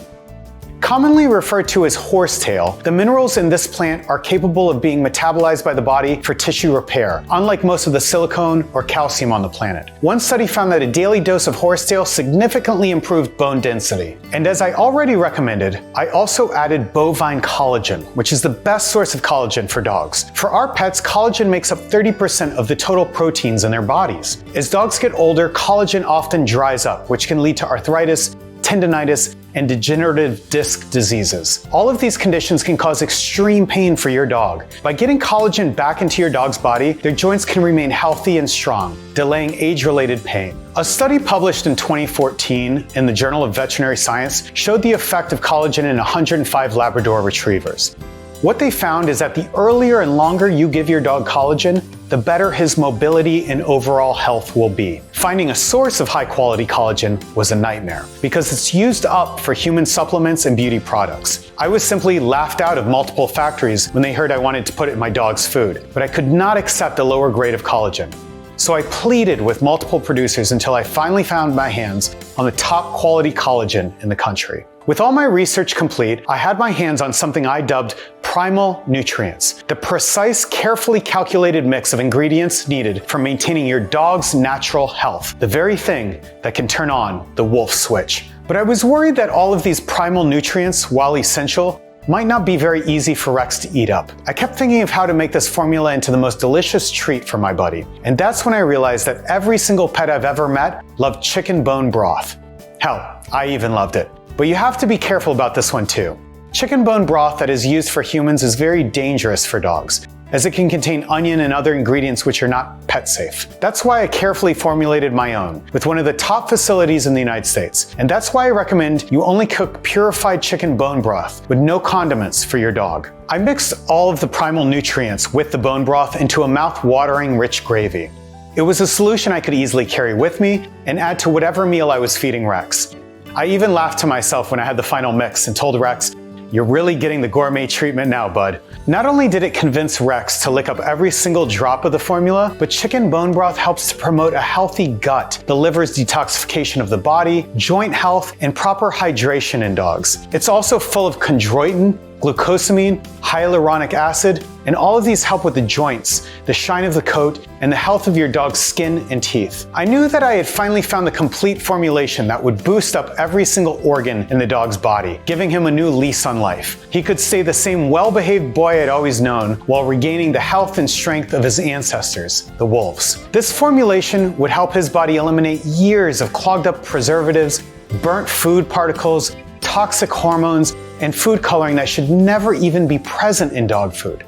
Commonly referred to as horsetail, the minerals in this plant are capable of being metabolized by the body for tissue repair, unlike most of the silicone or calcium on the planet. One study found that a daily dose of horsetail significantly improved bone density. And as I already recommended, I also added bovine collagen, which is the best source of collagen for dogs. For our pets, collagen makes up 30% of the total proteins in their bodies. As dogs get older, collagen often dries up, which can lead to arthritis, tendinitis, and degenerative disc diseases. All of these conditions can cause extreme pain for your dog. By getting collagen back into your dog's body, their joints can remain healthy and strong, delaying age-related pain. A study published in 2014 in the Journal of Veterinary Science showed the effect of collagen in 105 Labrador retrievers. What they found is that the earlier and longer you give your dog collagen, the better his mobility and overall health will be. Finding a source of high-quality collagen was a nightmare because it's used up for human supplements and beauty products. I was simply laughed out of multiple factories when they heard I wanted to put it in my dog's food, but I could not accept a lower grade of collagen. So I pleaded with multiple producers until I finally found my hands on the top quality collagen in the country. With all my research complete, I had my hands on something I dubbed Primal Nutrients, the precise, carefully calculated mix of ingredients needed for maintaining your dog's natural health, the very thing that can turn on the wolf switch. But I was worried that all of these primal nutrients, while essential, might not be very easy for Rex to eat up. I kept thinking of how to make this formula into the most delicious treat for my buddy. And that's when I realized that every single pet I've ever met loved chicken bone broth. Hell, I even loved it. But you have to be careful about this one too. Chicken bone broth that is used for humans is very dangerous for dogs. as it can contain onion and other ingredients which are not pet safe. That's why I carefully formulated my own with one of the top facilities in the United States. And that's why I recommend you only cook purified chicken bone broth with no condiments for your dog. I mixed all of the primal nutrients with the bone broth into a mouth-watering rich gravy. It was a solution I could easily carry with me and add to whatever meal I was feeding Rex. I even laughed to myself when I had the final mix and told Rex, "You're really getting the gourmet treatment now, bud." Not only did it convince Rex to lick up every single drop of the formula, but chicken bone broth helps to promote a healthy gut, the liver's detoxification of the body, joint health, and proper hydration in dogs. It's also full of chondroitin, glucosamine, hyaluronic acid, and all of these help with the joints, the shine of the coat, and the health of your dog's skin and teeth. I knew that I had finally found the complete formulation that would boost up every single organ in the dog's body, giving him a new lease on life. He could stay the same well-behaved boy I'd always known while regaining the health and strength of his ancestors, the wolves. This formulation would help his body eliminate years of clogged up preservatives, burnt food particles, toxic hormones, and food coloring that should never even be present in dog food.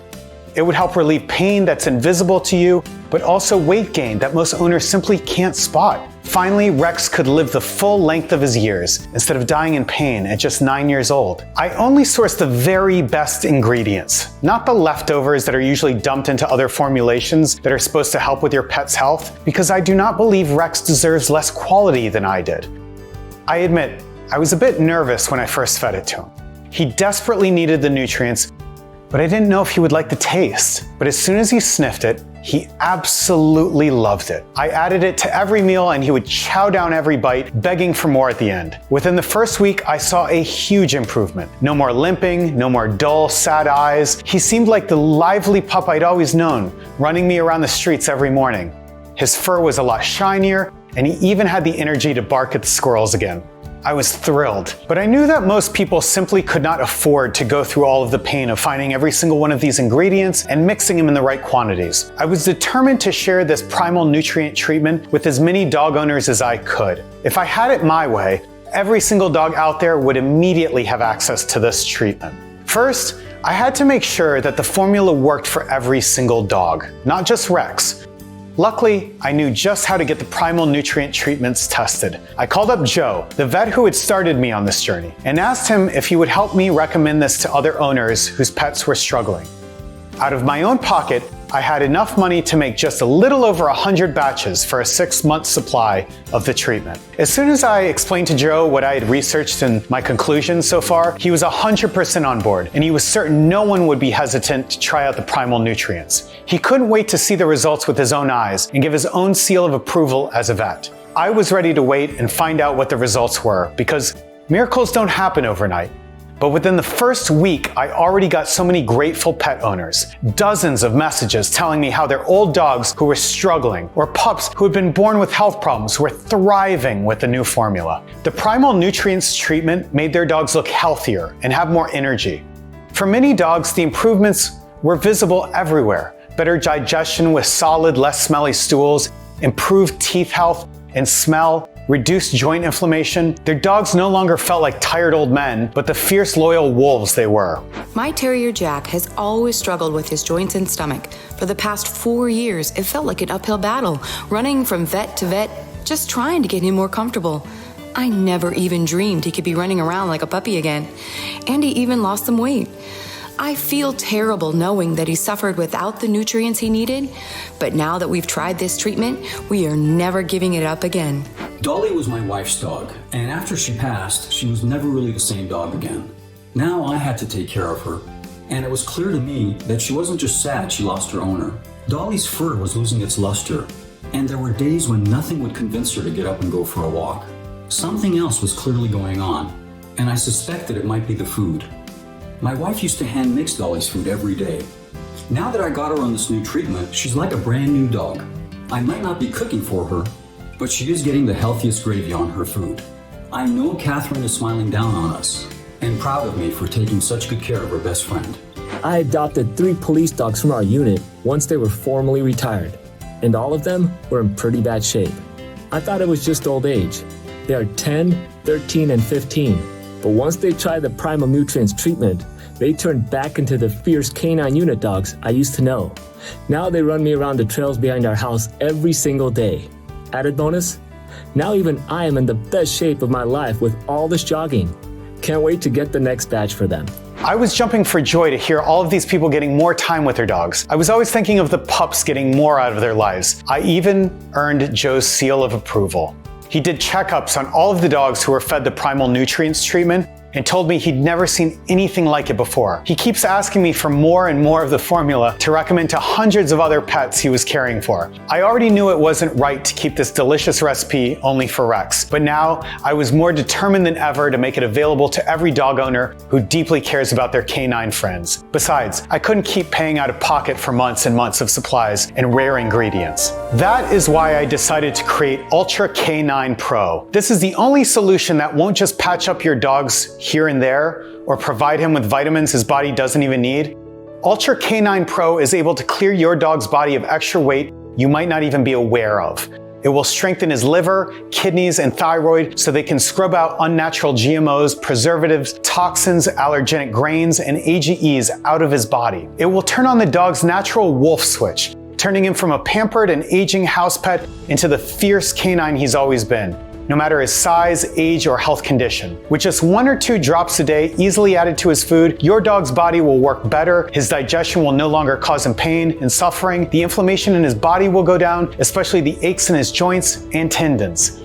It would help relieve pain that's invisible to you, but also weight gain that most owners simply can't spot. Finally, Rex could live the full length of his years instead of dying in pain at just 9 years old. I only sourced the very best ingredients, not the leftovers that are usually dumped into other formulations that are supposed to help with your pet's health, because I do not believe Rex deserves less quality than I did. I admit, I was a bit nervous when I first fed it to him. He desperately needed the nutrients, but I didn't know if he would like the taste. But as soon as he sniffed it, he absolutely loved it. I added it to every meal and he would chow down every bite, begging for more at the end. Within the first week, I saw a huge improvement. No more limping, no more dull, sad eyes. He seemed like the lively pup I'd always known, running me around the streets every morning. His fur was a lot shinier, and he even had the energy to bark at the squirrels again. I was thrilled, but I knew that most people simply could not afford to go through all of the pain of finding every single one of these ingredients and mixing them in the right quantities. I was determined to share this primal nutrient treatment with as many dog owners as I could. If I had it my way, every single dog out there would immediately have access to this treatment. First, I had to make sure that the formula worked for every single dog, not just Rex. Luckily, I knew just how to get the primal nutrient treatments tested. I called up Joe, the vet who had started me on this journey, and asked him if he would help me recommend this to other owners whose pets were struggling. Out of my own pocket, I had enough money to make just a little over 100 batches for a 6-month supply of the treatment. As soon as I explained to Joe what I had researched and my conclusions so far, he was 100% on board, and he was certain no one would be hesitant to try out the primal nutrients. He couldn't wait to see the results with his own eyes and give his own seal of approval as a vet. I was ready to wait and find out what the results were, because miracles don't happen overnight. But within the first week, I already got so many grateful pet owners. Dozens of messages telling me how their old dogs who were struggling, or pups who had been born with health problems, were thriving with the new formula. The primal nutrients treatment made their dogs look healthier and have more energy. For many dogs, the improvements were visible everywhere. Better digestion with solid, less smelly stools, improved teeth health and smell, reduced joint inflammation. Their dogs no longer felt like tired old men, but the fierce, loyal wolves they were. My terrier Jack has always struggled with his joints and stomach. For the past 4 years, it felt like an uphill battle, running from vet to vet, just trying to get him more comfortable. I never even dreamed he could be running around like a puppy again. And he even lost some weight. I feel terrible knowing that he suffered without the nutrients he needed, but now that we've tried this treatment, we are never giving it up again. Dolly was my wife's dog, and after she passed, she was never really the same dog again. Now I had to take care of her, and it was clear to me that she wasn't just sad she lost her owner. Dolly's fur was losing its luster, and there were days when nothing would convince her to get up and go for a walk. Something else was clearly going on, and I suspected it might be the food. My wife used to hand mix Dolly's food every day. Now that I got her on this new treatment, she's like a brand new dog. I might not be cooking for her, but she is getting the healthiest gravy on her food. I know Catherine is smiling down on us and proud of me for taking such good care of her best friend. I adopted 3 police dogs from our unit once they were formally retired, and all of them were in pretty bad shape. I thought it was just old age. They are 10, 13, and 15, But once they tried the Primal Nutrients treatment, they turned back into the fierce canine unit dogs I used to know. Now they run me around the trails behind our house every single day. Added bonus? Now even I am in the best shape of my life with all this jogging. Can't wait to get the next batch for them. I was jumping for joy to hear all of these people getting more time with their dogs. I was always thinking of the pups getting more out of their lives. I even earned Joe's seal of approval. He did checkups on all of the dogs who were fed the Primal Nutrients treatment and told me he'd never seen anything like it before. He keeps asking me for more and more of the formula to recommend to hundreds of other pets he was caring for. I already knew it wasn't right to keep this delicious recipe only for Rex, but now I was more determined than ever to make it available to every dog owner who deeply cares about their canine friends. Besides, I couldn't keep paying out of pocket for months and months of supplies and rare ingredients. That is why I decided to create Ultra K9 Pro. This is the only solution that won't just patch up your dog's here and there, or provide him with vitamins his body doesn't even need. Ultra K9 Pro is able to clear your dog's body of extra weight you might not even be aware of. It will strengthen his liver, kidneys, and thyroid so they can scrub out unnatural GMOs, preservatives, toxins, allergenic grains, and AGEs out of his body. It will turn on the dog's natural wolf switch, turning him from a pampered and aging house pet into the fierce canine he's always been, no matter his size, age, or health condition. With just 1 or 2 drops a day easily added to his food, your dog's body will work better, his digestion will no longer cause him pain and suffering, the inflammation in his body will go down, especially the aches in his joints and tendons.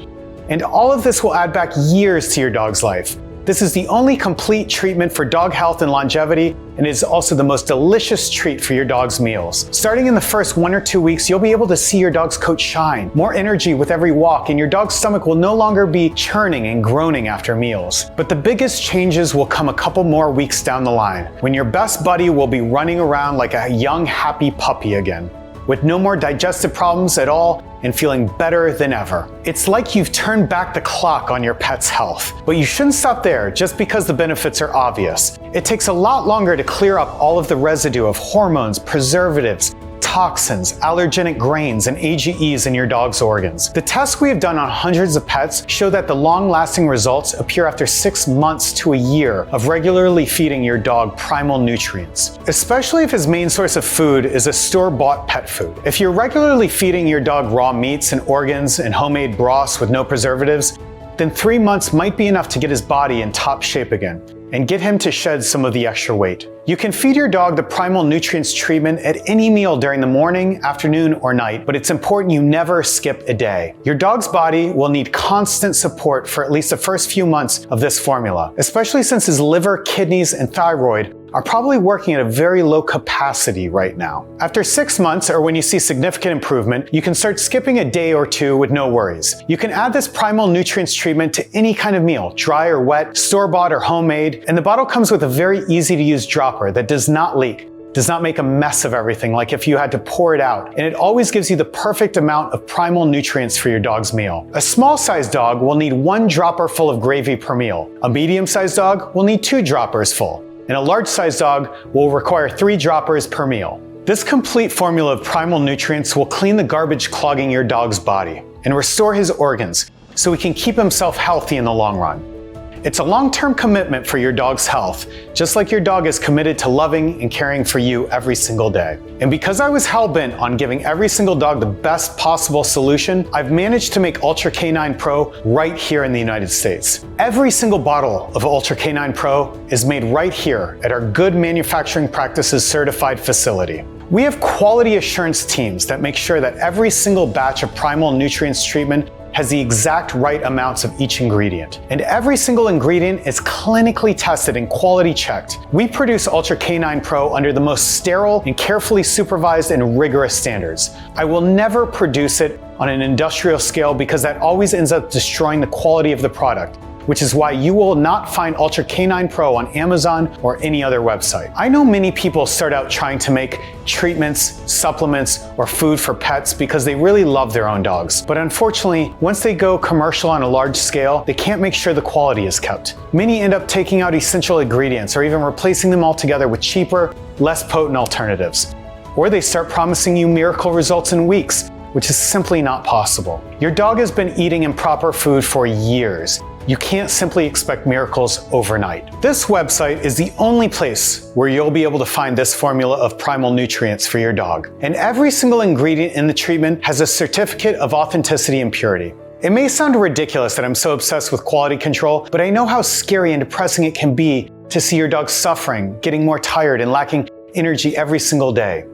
And all of this will add back years to your dog's life. This is the only complete treatment for dog health and longevity, and it is also the most delicious treat for your dog's meals. Starting in the first 1 or 2 weeks, you'll be able to see your dog's coat shine, more energy with every walk, and your dog's stomach will no longer be churning and groaning after meals. But the biggest changes will come a couple more weeks down the line, when your best buddy will be running around like a young, happy puppy again, with no more digestive problems at all and feeling better than ever. It's like you've turned back the clock on your pet's health. But you shouldn't stop there just because the benefits are obvious. It takes a lot longer to clear up all of the residue of hormones, preservatives, toxins, allergenic grains, and AGEs in your dog's organs. The tests we have done on hundreds of pets show that the long-lasting results appear after 6 months to a year of regularly feeding your dog primal nutrients, especially if his main source of food is a store-bought pet food. If you're regularly feeding your dog raw meats and organs and homemade broths with no preservatives, then 3 months might be enough to get his body in top shape again and get him to shed some of the extra weight. You can feed your dog the Primal Nutrients treatment at any meal during the morning, afternoon, or night, but it's important you never skip a day. Your dog's body will need constant support for at least the first few months of this formula, especially since his liver, kidneys, and thyroid are probably working at a very low capacity right now. After 6 months, or when you see significant improvement, you can start skipping a day or 2 with no worries. You can add this Primal Nutrients treatment to any kind of meal, dry or wet, store-bought or homemade, and the bottle comes with a very easy-to-use dropper that does not leak, does not make a mess of everything like if you had to pour it out, and it always gives you the perfect amount of primal nutrients for your dog's meal. A small-sized dog will need 1 dropper full of gravy per meal. A medium-sized dog will need 2 droppers full, and a large-sized dog will require 3 droppers per meal. This complete formula of primal nutrients will clean the garbage clogging your dog's body and restore his organs so he can keep himself healthy in the long run. It's a long-term commitment for your dog's health, just like your dog is committed to loving and caring for you every single day. And because I was hell-bent on giving every single dog the best possible solution, I've managed to make Ultra K9 Pro right here in the United States. Every single bottle of Ultra K9 Pro is made right here at our Good Manufacturing Practices certified facility. We have quality assurance teams that make sure that every single batch of Primal Nutrients treatment has the exact right amounts of each ingredient. And every single ingredient is clinically tested and quality checked. We produce Ultra K9 Pro under the most sterile and carefully supervised and rigorous standards. I will never produce it on an industrial scale because that always ends up destroying the quality of the product, which is why you will not find Ultra K9 Pro on Amazon or any other website. I know many people start out trying to make treatments, supplements, or food for pets because they really love their own dogs. But unfortunately, once they go commercial on a large scale, they can't make sure the quality is kept. Many end up taking out essential ingredients or even replacing them altogether with cheaper, less potent alternatives. Or they start promising you miracle results in weeks, which is simply not possible. Your dog has been eating improper food for years. you can't simply expect miracles overnight. This website is the only place where you'll be able to find this formula of primal nutrients for your dog. And every single ingredient in the treatment has a certificate of authenticity and purity. It may sound ridiculous that I'm so obsessed with quality control, but I know how scary and depressing it can be to see your dog suffering, getting more tired, and lacking energy every single day.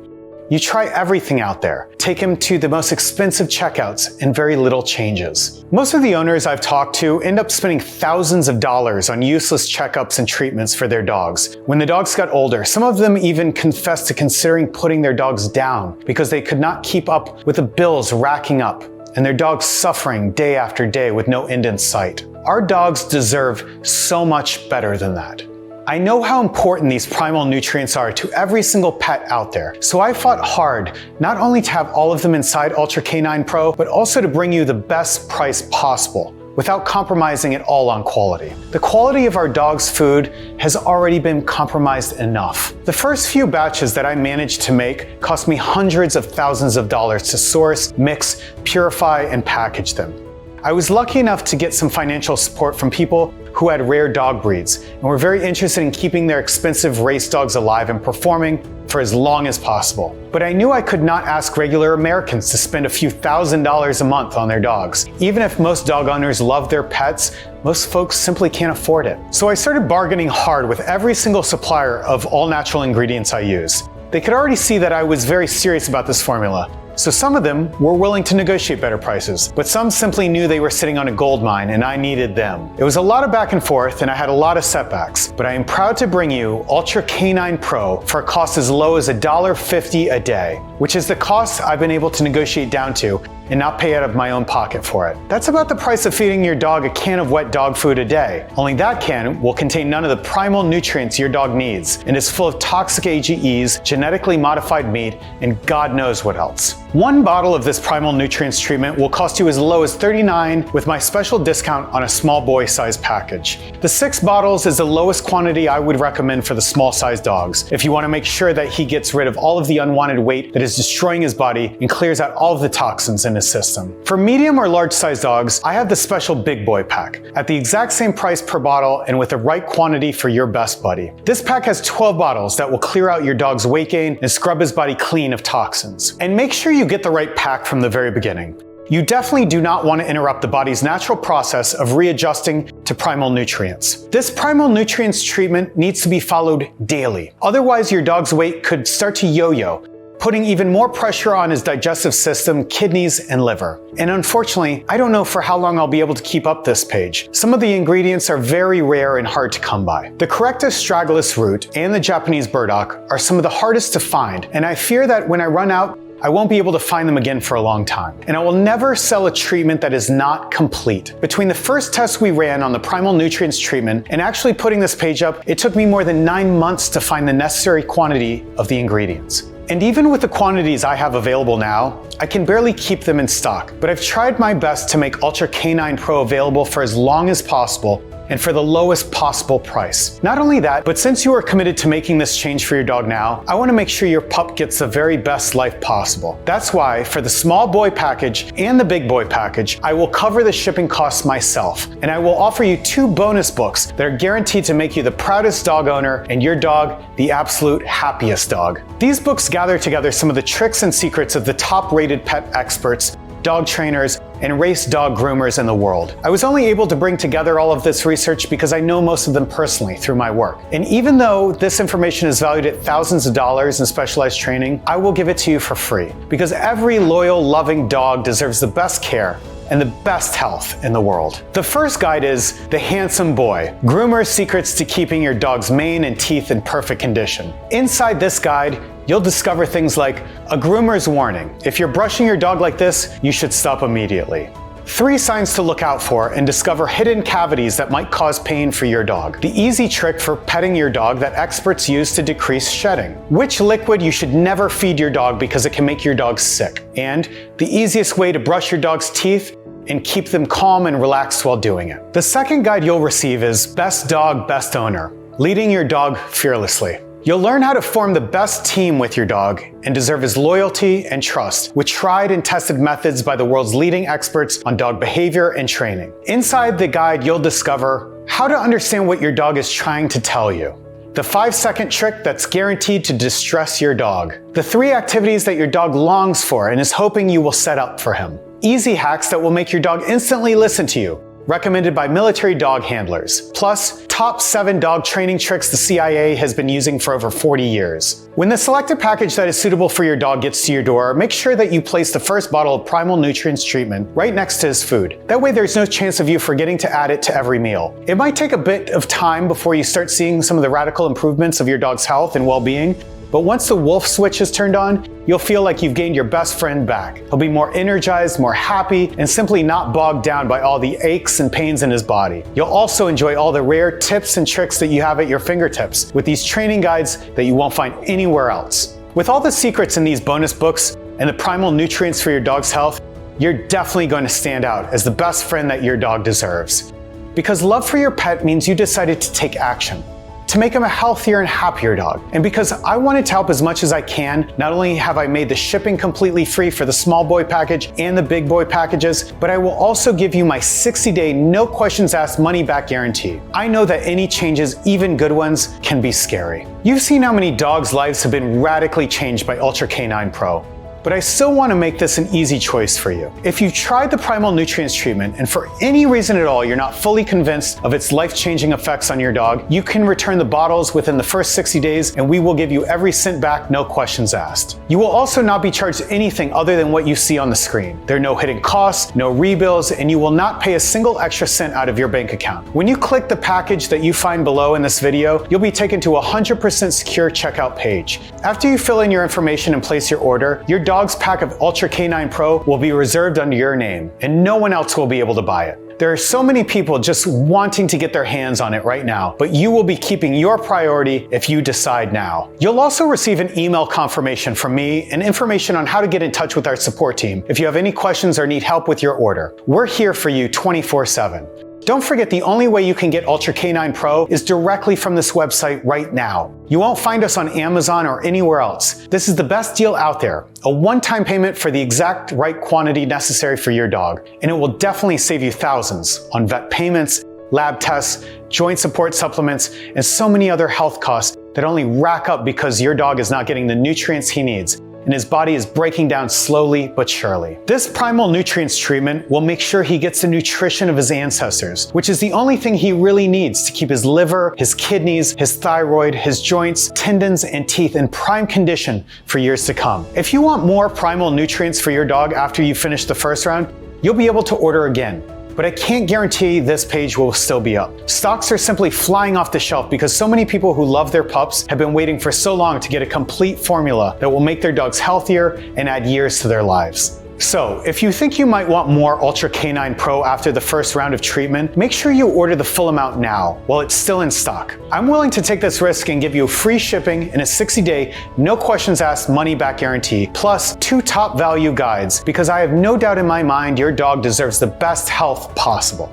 You try everything out there, take him to the most expensive checkouts, and very little changes. Most of the owners I've talked to end up spending thousands of dollars on useless checkups and treatments for their dogs. When the dogs got older, some of them even confessed to considering putting their dogs down because they could not keep up with the bills racking up and their dogs suffering day after day with no end in sight. Our dogs deserve so much better than that. I know how important these primal nutrients are to every single pet out there, so I fought hard not only to have all of them inside Ultra K9 Pro, but also to bring you the best price possible without compromising at all on quality. The quality of our dog's food has already been compromised enough. The first few batches that I managed to make cost me hundreds of thousands of dollars to source, mix, purify, and package them. I was lucky enough to get some financial support from people who had rare dog breeds and were very interested in keeping their expensive race dogs alive and performing for as long as possible. But I knew I could not ask regular Americans to spend a few $1,000s a month on their dogs. Even if most dog owners love their pets, most folks simply can't afford it. So I started bargaining hard with every single supplier of all natural ingredients I use. They could already see that I was very serious about this formula. So some of them were willing to negotiate better prices, but some simply knew they were sitting on a gold mine and I needed them. It was a lot of back and forth and I had a lot of setbacks, but I am proud to bring you Ultra K9 Pro for a cost as low as $1.50 a day, which is the cost I've been able to negotiate down to and not pay out of my own pocket for it. That's about the price of feeding your dog a can of wet dog food a day. Only that can will contain none of the primal nutrients your dog needs and is full of toxic AGEs, genetically modified meat, and God knows what else. One bottle of this primal nutrients treatment will cost you as low as $39 with my special discount on a small boy size package. The 6 bottles is the lowest quantity I would recommend for the small size dogs if you want to make sure that he gets rid of all of the unwanted weight that is destroying his body and clears out all of the toxins in his system. For medium or large size dogs, I have the special big boy pack at the exact same price per bottle and with the right quantity for your best buddy. This pack has 12 bottles that will clear out your dog's weight gain and scrub his body clean of toxins. And make sure you get the right pack from the very beginning. You definitely do not want to interrupt the body's natural process of readjusting to primal nutrients. This primal nutrients treatment needs to be followed daily. Otherwise, your dog's weight could start to yo-yo, putting even more pressure on his digestive system, kidneys, and liver. And unfortunately, I don't know for how long I'll be able to keep up this page. Some of the ingredients are very rare and hard to come by. The Correctus astragalus root and the Japanese burdock are some of the hardest to find, and I fear that when I run out, I won't be able to find them again for a long time. And I will never sell a treatment that is not complete. Between the first test we ran on the primal nutrients treatment and actually putting this page up, it took me more than 9 months to find the necessary quantity of the ingredients. And even with the quantities I have available now, I can barely keep them in stock, but I've tried my best to make Ultra K9 Pro available for as long as possible and for the lowest possible price. Not only that, but since you are committed to making this change for your dog now, I want to make sure your pup gets the very best life possible. That's why for the small boy package and the big boy package, I will cover the shipping costs myself, and I will offer you 2 bonus books that are guaranteed to make you the proudest dog owner and your dog the absolute happiest dog. These books gather together some of the tricks and secrets of the top-rated pet experts, dog trainers, and race dog groomers in the world. I was only able to bring together all of this research because I know most of them personally through my work. And even though this information is valued at thousands of dollars in specialized training, I will give it to you for free because every loyal, loving dog deserves the best care and the best health in the world. The first guide is The Handsome Boy, Groomer's Secrets to Keeping Your Dog's Mane and Teeth in Perfect Condition. Inside this guide, you'll discover things like a groomer's warning. If you're brushing your dog like this, you should stop immediately. 3 signs to look out for and discover hidden cavities that might cause pain for your dog. The easy trick for petting your dog that experts use to decrease shedding. Which liquid you should never feed your dog because it can make your dog sick. And the easiest way to brush your dog's teeth and keep them calm and relaxed while doing it. The second guide you'll receive is Best Dog, Best Owner, Leading Your Dog Fearlessly. You'll learn how to form the best team with your dog and deserve his loyalty and trust with tried and tested methods by the world's leading experts on dog behavior and training. Inside the guide, you'll discover how to understand what your dog is trying to tell you, the 5-second trick that's guaranteed to distress your dog, the 3 activities that your dog longs for and is hoping you will set up for him, easy hacks that will make your dog instantly listen to you, recommended by military dog handlers, plus top 7 dog training tricks the CIA has been using for over 40 years. When the selected package that is suitable for your dog gets to your door, make sure that you place the first bottle of Primal Nutrients treatment right next to his food. That way there's no chance of you forgetting to add it to every meal. It might take a bit of time before you start seeing some of the radical improvements of your dog's health and well-being, but once the wolf switch is turned on, you'll feel like you've gained your best friend back. He'll be more energized, more happy, and simply not bogged down by all the aches and pains in his body. You'll also enjoy all the rare tips and tricks that you have at your fingertips with these training guides that you won't find anywhere else. With all the secrets in these bonus books and the primal nutrients for your dog's health, you're definitely going to stand out as the best friend that your dog deserves. Because love for your pet means you decided to take action, to make him a healthier and happier dog. And because I wanted to help as much as I can, not only have I made the shipping completely free for the small boy package and the big boy packages, but I will also give you my 60-day no questions asked money back guarantee. I know that any changes, even good ones, can be scary. You've seen how many dogs' lives have been radically changed by Ultra K9 Pro. But I still want to make this an easy choice for you. If you've tried the Primal Nutrients treatment and for any reason at all you're not fully convinced of its life-changing effects on your dog, you can return the bottles within the first 60 days and we will give you every cent back, no questions asked. You will also not be charged anything other than what you see on the screen. There are no hidden costs, no rebills, and you will not pay a single extra cent out of your bank account. When you click the package that you find below in this video, you'll be taken to a 100% secure checkout page. After you fill in your information and place your order, your dog's pack of Ultra K9 Pro will be reserved under your name, and no one else will be able to buy it. There are so many people just wanting to get their hands on it right now, but you will be keeping your priority if you decide now. You'll also receive an email confirmation from me and information on how to get in touch with our support team if you have any questions or need help with your order. We're here for you 24/7. Don't forget, the only way you can get Ultra K9 Pro is directly from this website right now. You won't find us on Amazon or anywhere else. This is the best deal out there, a one-time payment for the exact right quantity necessary for your dog, and it will definitely save you thousands on vet payments, lab tests, joint support supplements, and so many other health costs that only rack up because your dog is not getting the nutrients he needs, and his body is breaking down slowly but surely. This Primal Nutrients treatment will make sure he gets the nutrition of his ancestors, which is the only thing he really needs to keep his liver, his kidneys, his thyroid, his joints, tendons, and teeth in prime condition for years to come. If you want more Primal Nutrients for your dog after you finish the first round, you'll be able to order again. But I can't guarantee this page will still be up. Stocks are simply flying off the shelf because so many people who love their pups have been waiting for so long to get a complete formula that will make their dogs healthier and add years to their lives. So, if you think you might want more Ultra K9 Pro after the first round of treatment, make sure you order the full amount now while it's still in stock. I'm willing to take this risk and give you free shipping and a 60-day, no questions asked money back guarantee, plus 2 top value guides, because I have no doubt in my mind your dog deserves the best health possible.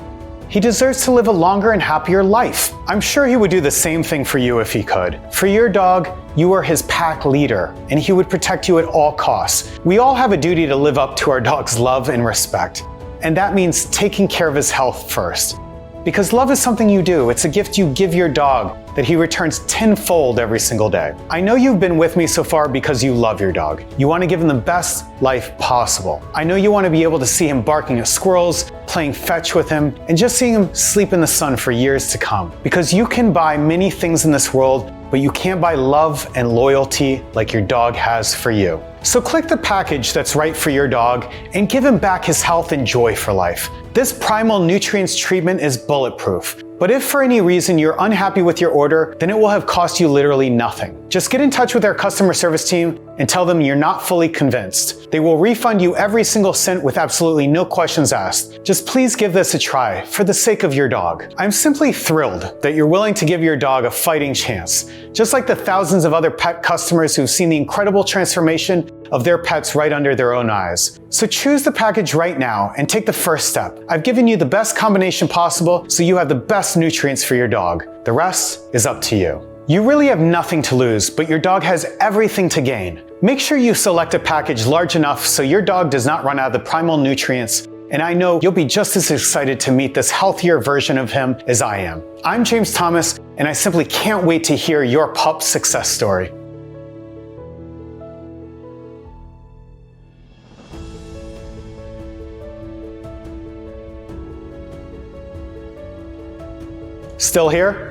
He deserves to live a longer and happier life. I'm sure he would do the same thing for you if he could. For your dog, you are his pack leader, and he would protect you at all costs. We all have a duty to live up to our dog's love and respect, and that means taking care of his health first. Because love is something you do. It's a gift you give your dog that he returns tenfold every single day. I know you've been with me so far because you love your dog. You want to give him the best life possible. I know you want to be able to see him barking at squirrels, playing fetch with him, and just seeing him sleep in the sun for years to come. Because you can buy many things in this world, but you can't buy love and loyalty like your dog has for you. So click the package that's right for your dog and give him back his health and joy for life. This Primal Nutrients treatment is bulletproof. But if for any reason you're unhappy with your order, then it will have cost you literally nothing. Just get in touch with our customer service team and tell them you're not fully convinced. They will refund you every single cent with absolutely no questions asked. Just please give this a try for the sake of your dog. I'm simply thrilled that you're willing to give your dog a fighting chance, just like the thousands of other pet customers who've seen the incredible transformation of their pets right under their own eyes. So choose the package right now and take the first step. I've given you the best combination possible so you have the best nutrients for your dog. The rest is up to you. You really have nothing to lose, but your dog has everything to gain. Make sure you select a package large enough so your dog does not run out of the primal nutrients, and I know you'll be just as excited to meet this healthier version of him as I am. I'm James Thomas, and I simply can't wait to hear your pup success story. Still here?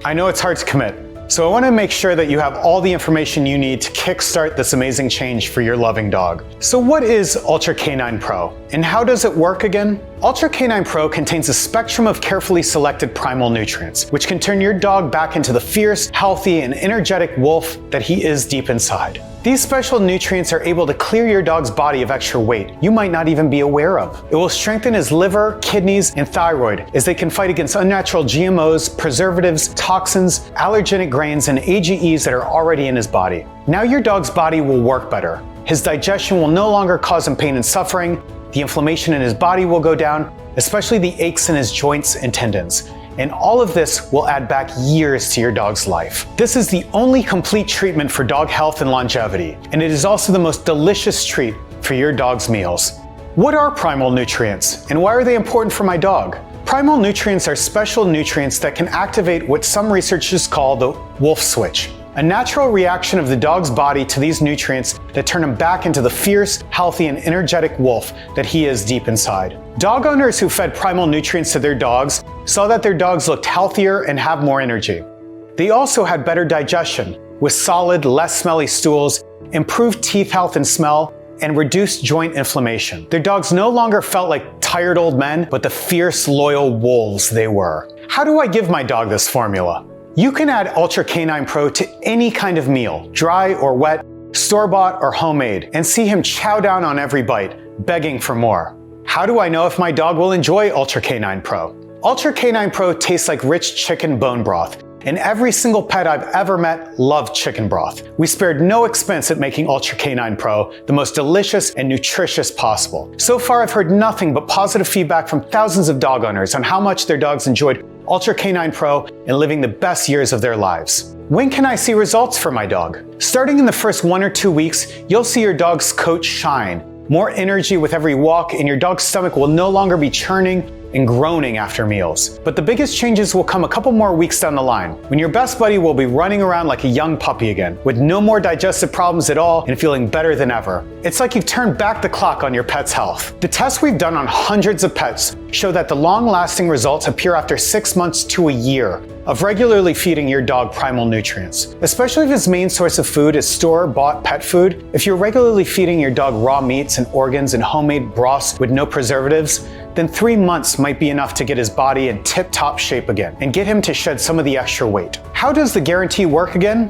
I know it's hard to commit, so I want to make sure that you have all the information you need to kickstart this amazing change for your loving dog. So what is Ultra Canine Pro, and how does it work again? Ultra Canine Pro contains a spectrum of carefully selected primal nutrients, which can turn your dog back into the fierce, healthy, and energetic wolf that he is deep inside. These special nutrients are able to clear your dog's body of extra weight you might not even be aware of. It will strengthen his liver, kidneys, and thyroid as they can fight against unnatural GMOs, preservatives, toxins, allergenic grains, and AGEs that are already in his body. Now your dog's body will work better. His digestion will no longer cause him pain and suffering. The inflammation in his body will go down, especially the aches in his joints and tendons. And all of this will add back years to your dog's life. This is the only complete treatment for dog health and longevity, and it is also the most delicious treat for your dog's meals. What are primal nutrients, and why are they important for my dog? Primal nutrients are special nutrients that can activate what some researchers call the wolf switch, a natural reaction of the dog's body to these nutrients that turn him back into the fierce, healthy, and energetic wolf that he is deep inside. Dog owners who fed primal nutrients to their dogs saw that their dogs looked healthier and have more energy. They also had better digestion, with solid, less smelly stools, improved teeth health and smell, and reduced joint inflammation. Their dogs no longer felt like tired old men, but the fierce, loyal wolves they were. How do I give my dog this formula? You can add Ultra Canine Pro to any kind of meal, dry or wet, store-bought or homemade, and see him chow down on every bite, begging for more. How do I know if my dog will enjoy Ultra Canine Pro? Ultra Canine Pro tastes like rich chicken bone broth, and every single pet I've ever met loved chicken broth. We spared no expense at making Ultra Canine Pro the most delicious and nutritious possible. So far, I've heard nothing but positive feedback from thousands of dog owners on how much their dogs enjoyed Ultra Canine Pro and living the best years of their lives. When can I see results for my dog? Starting in the first 1 or 2 weeks, you'll see your dog's coat shine, more energy with every walk, and your dog's stomach will no longer be churning and groaning after meals. But the biggest changes will come a couple more weeks down the line, when your best buddy will be running around like a young puppy again, with no more digestive problems at all and feeling better than ever. It's like you've turned back the clock on your pet's health. The tests we've done on hundreds of pets show that the long-lasting results appear after 6 months to a year of regularly feeding your dog primal nutrients. Especially if his main source of food is store-bought pet food, if you're regularly feeding your dog raw meats and organs and homemade broths with no preservatives, then 3 months might be enough to get his body in tip-top shape again and get him to shed some of the extra weight. How does the guarantee work again?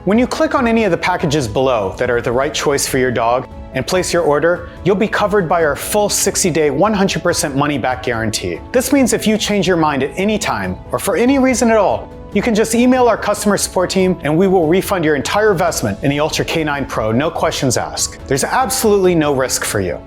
When you click on any of the packages below that are the right choice for your dog and place your order, you'll be covered by our full 60-day, 100% money-back guarantee. This means if you change your mind at any time or for any reason at all, you can just email our customer support team and we will refund your entire investment in the Ultra Canine Pro, no questions asked. There's absolutely no risk for you.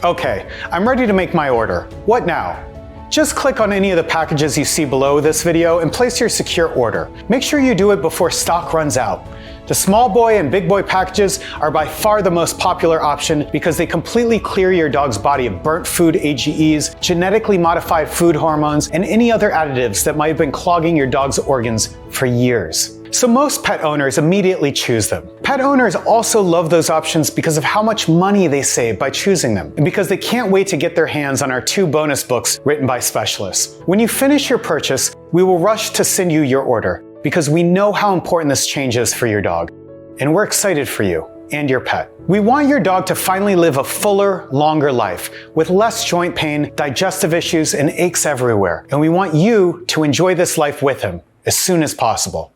Okay, I'm ready to make my order. What now? Just click on any of the packages you see below this video and place your secure order. Make sure you do it before stock runs out. The small boy and big boy packages are by far the most popular option because they completely clear your dog's body of burnt food AGEs, genetically modified food hormones, and any other additives that might have been clogging your dog's organs for years. So most pet owners immediately choose them. Pet owners also love those options because of how much money they save by choosing them, and because they can't wait to get their hands on our 2 bonus books written by specialists. When you finish your purchase, we will rush to send you your order because we know how important this change is for your dog, and we're excited for you and your pet. We want your dog to finally live a fuller, longer life with less joint pain, digestive issues, and aches everywhere, and we want you to enjoy this life with him as soon as possible.